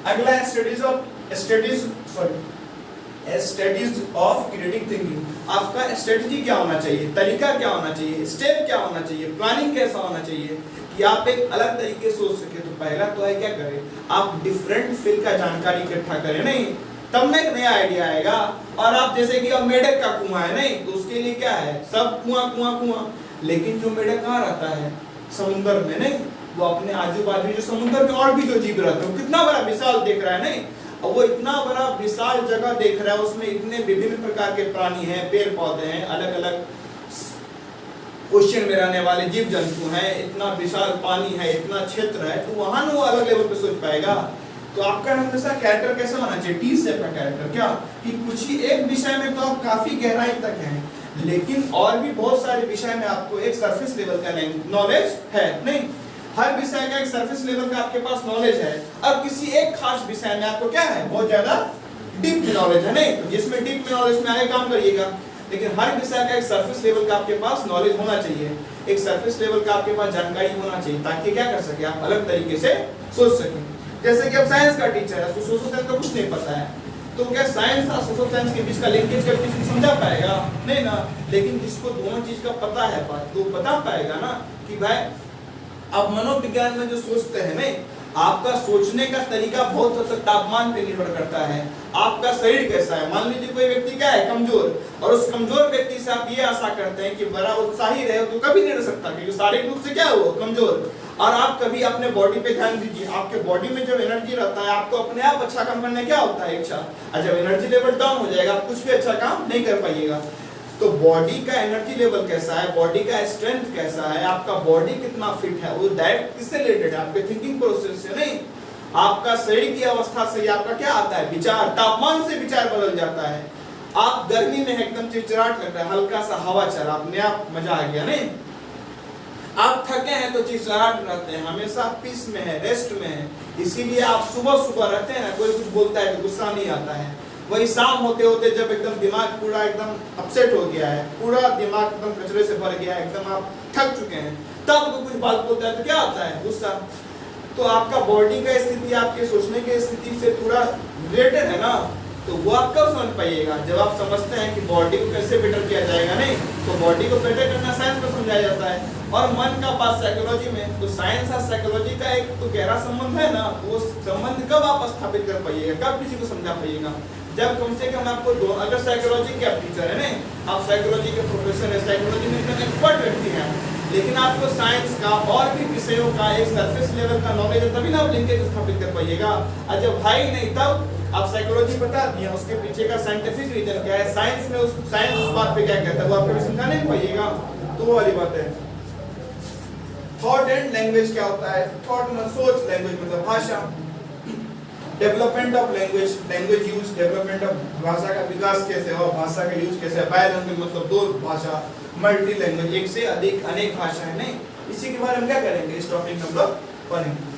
Speaker 1: अगला है स्टडीज ऑफ क्रिएटिव थिंकिंग। आपका स्ट्रेटजी क्या होना चाहिए, तरीका क्या होना चाहिए, स्टेप क्या होना चाहिए, प्लानिंग कैसा होना चाहिए कि आप एक अलग तरीके से सोच सके। तो पहला तो है क्या करें, आप डिफरेंट फील्ड का जानकारी इकट्ठा करें, नहीं तब ना एक नया आइडिया आएगा। और आप जैसे कि अब मेढक का कुआं है, नहीं तो उसके लिए क्या है, सब कुआं कुआं कुआं, लेकिन जो मेढक कहाँ रहता है, समुद्र में, नहीं वो अपने आजू बाजू जो समुद्र में और भी जो जीव रहते हैं, कितना बड़ा विशाल देख रहा है, नहीं वो इतना बड़ा विशाल जगह देख रहा है, उसमें इतने विभिन्न प्रकार के प्राणी हैं, पेड़ पौधे हैं, अलग अलग ओशन में रहने वाले जीव जंतु हैं, इतना विशाल पानी है, इतना क्षेत्र है, तो वहां वो अलग लेवल पे सोच पाएगा। तो आपका हमेशा कैरेक्टर कैसा होना चाहिए, टी शेप का कैरेक्टर, क्या कि कुछ ही एक विषय में तो आप काफी गहराई तक हैं, लेकिन और भी बहुत सारे विषय में आपको एक सरफेस लेवल का नॉलेज है, नहीं हर विषय का एक सरफेस लेवल का आपके पास नॉलेज है। अब किसी एक खास विषय में आपको क्या है, बहुत ज्यादा डीप नॉलेज है, नहीं तो जिसमें डीप नॉलेज में आगे काम करिएगा। लेकिन हर विषय का एक सरफेस लेवल का आपके पास नॉलेज होना चाहिए, एक सरफेस लेवल का आपके पास जानकारी होना चाहिए, ताकि क्या कर सके आप अलग तरीके से सोच सकें। जैसे कि अब साइंस का टीचर है, सोशल साइंस का कुछ नहीं पता है, तो क्या साइंस और सोशल साइंस के बीच का लिंकेज करके किसी को समझा पाएगा, नहीं ना। लेकिन जिसको दोनों चीज का पता है बात, तो बता पाएगा ना कि भाई आप मनोविज्ञान में जो सोचते हैं, नहीं आपका सोचने का तरीका बहुत हद तक तापमान पे निर्भर करता है, आपका शरीर कैसा है। मान लीजिए कोई व्यक्ति क्या है, कमजोर, और उस कमजोर व्यक्ति से आप ये आशा करते हैं कि बड़ा उत्साही रहे, तो कभी नहीं रह सकता, क्योंकि शारीरिक रूप से क्या हो, कमजोर। और आप कभी अपने बॉडी पे ध्यान दीजिए, आपके बॉडी में जब एनर्जी रहता है, आपको अपने आप अच्छा काम करने क्या होता है, इच्छा। और जब एनर्जी लेवल डाउन हो जाएगा, आप कुछ भी अच्छा काम नहीं कर पाइएगा। तो बॉडी का एनर्जी लेवल कैसा है, बॉडी का स्ट्रेंथ कैसा है, आपका बॉडी कितना फिट है, वो डायरेक्ट किससे रिलेटेड है, आपके थिंकिंग प्रोसेस से, नहीं आपका शरीर की अवस्था से आपका क्या आता है, विचार। तापमान से विचार बदल जाता है। आप गर्मी में एकदम चिड़चिड़ाहट लग रहा है, हल्का सा हवा चला, अपने आप मजा आ गया, नहीं आप थके हैं तो चिड़चिड़ाहट रहते हैं, हमेशा पीस में है, रेस्ट में है, इसीलिए आप सुबह सुबह रहते हैं ना, कोई कुछ बोलता है तो गुस्सा नहीं आता है। वही शाम होते होते जब एकदम दिमाग पूरा एकदम अपसेट हो गया है, पूरा दिमाग एकदम कचरे से भर गया है, एकदम आप थक चुके हैं, तब तो कुछ बात बोलता है तो क्या आता है, गुस्सा। तो आपका बॉडी का स्थिति आपके सोचने की स्थिति से पूरा रिलेटेड है ना। तो वो आप कब समझ पाइएगा, जब आप समझते हैं कि बॉडी को कैसे बेटर किया जाएगा, नहीं तो बॉडी को बेटर करना साइंस में समझाया जाता है, और मन का बात साइकोलॉजी में। तो साइंस और साइकोलॉजी का एक तो गहरा संबंध है ना, वो संबंध कब आप स्थापित कर पाइएगा, कब किसी को समझा पाइएगा, जब कम से कम आपको दो, अगर साइकोलॉजी के आप टीचर है, नहीं आप साइकोलॉजी के प्रोफेसर है, साइकोलॉजी में एकदम एक्सपर्ट व्यक्ति हैं, लेकिन आपको साइंस का और भी विषयों का एक सरफेस लेवल का नॉलेज है, तभी ना आप लिंकेज स्थापित कर पाइएगा। और जब भाई नहीं, तब आप साइकोलॉजी बता दिया, उसके पीछे का साइंटिफिक रीजन क्या है, साइंस में साइंस उस बात पे क्या कहता है, वो आप कभी समझा नहीं पाइएगा। तो वो वाली बात है। थॉट एंड लैंग्वेज क्या होता है, थॉट मतलब सोच, लैंग्वेज मतलब भाषा। Development of language, language use, development of भाषा का विकास कैसे हो, भाषा का यूज कैसे है। बाय लैंग्वेज मतलब दो भाषा, मल्टी लैंग्वेज एक से अधिक अनेक भाषाएं, नहीं इसी के बारे में क्या करेंगे, इस टॉपिक में हम लोग पढ़ेंगे।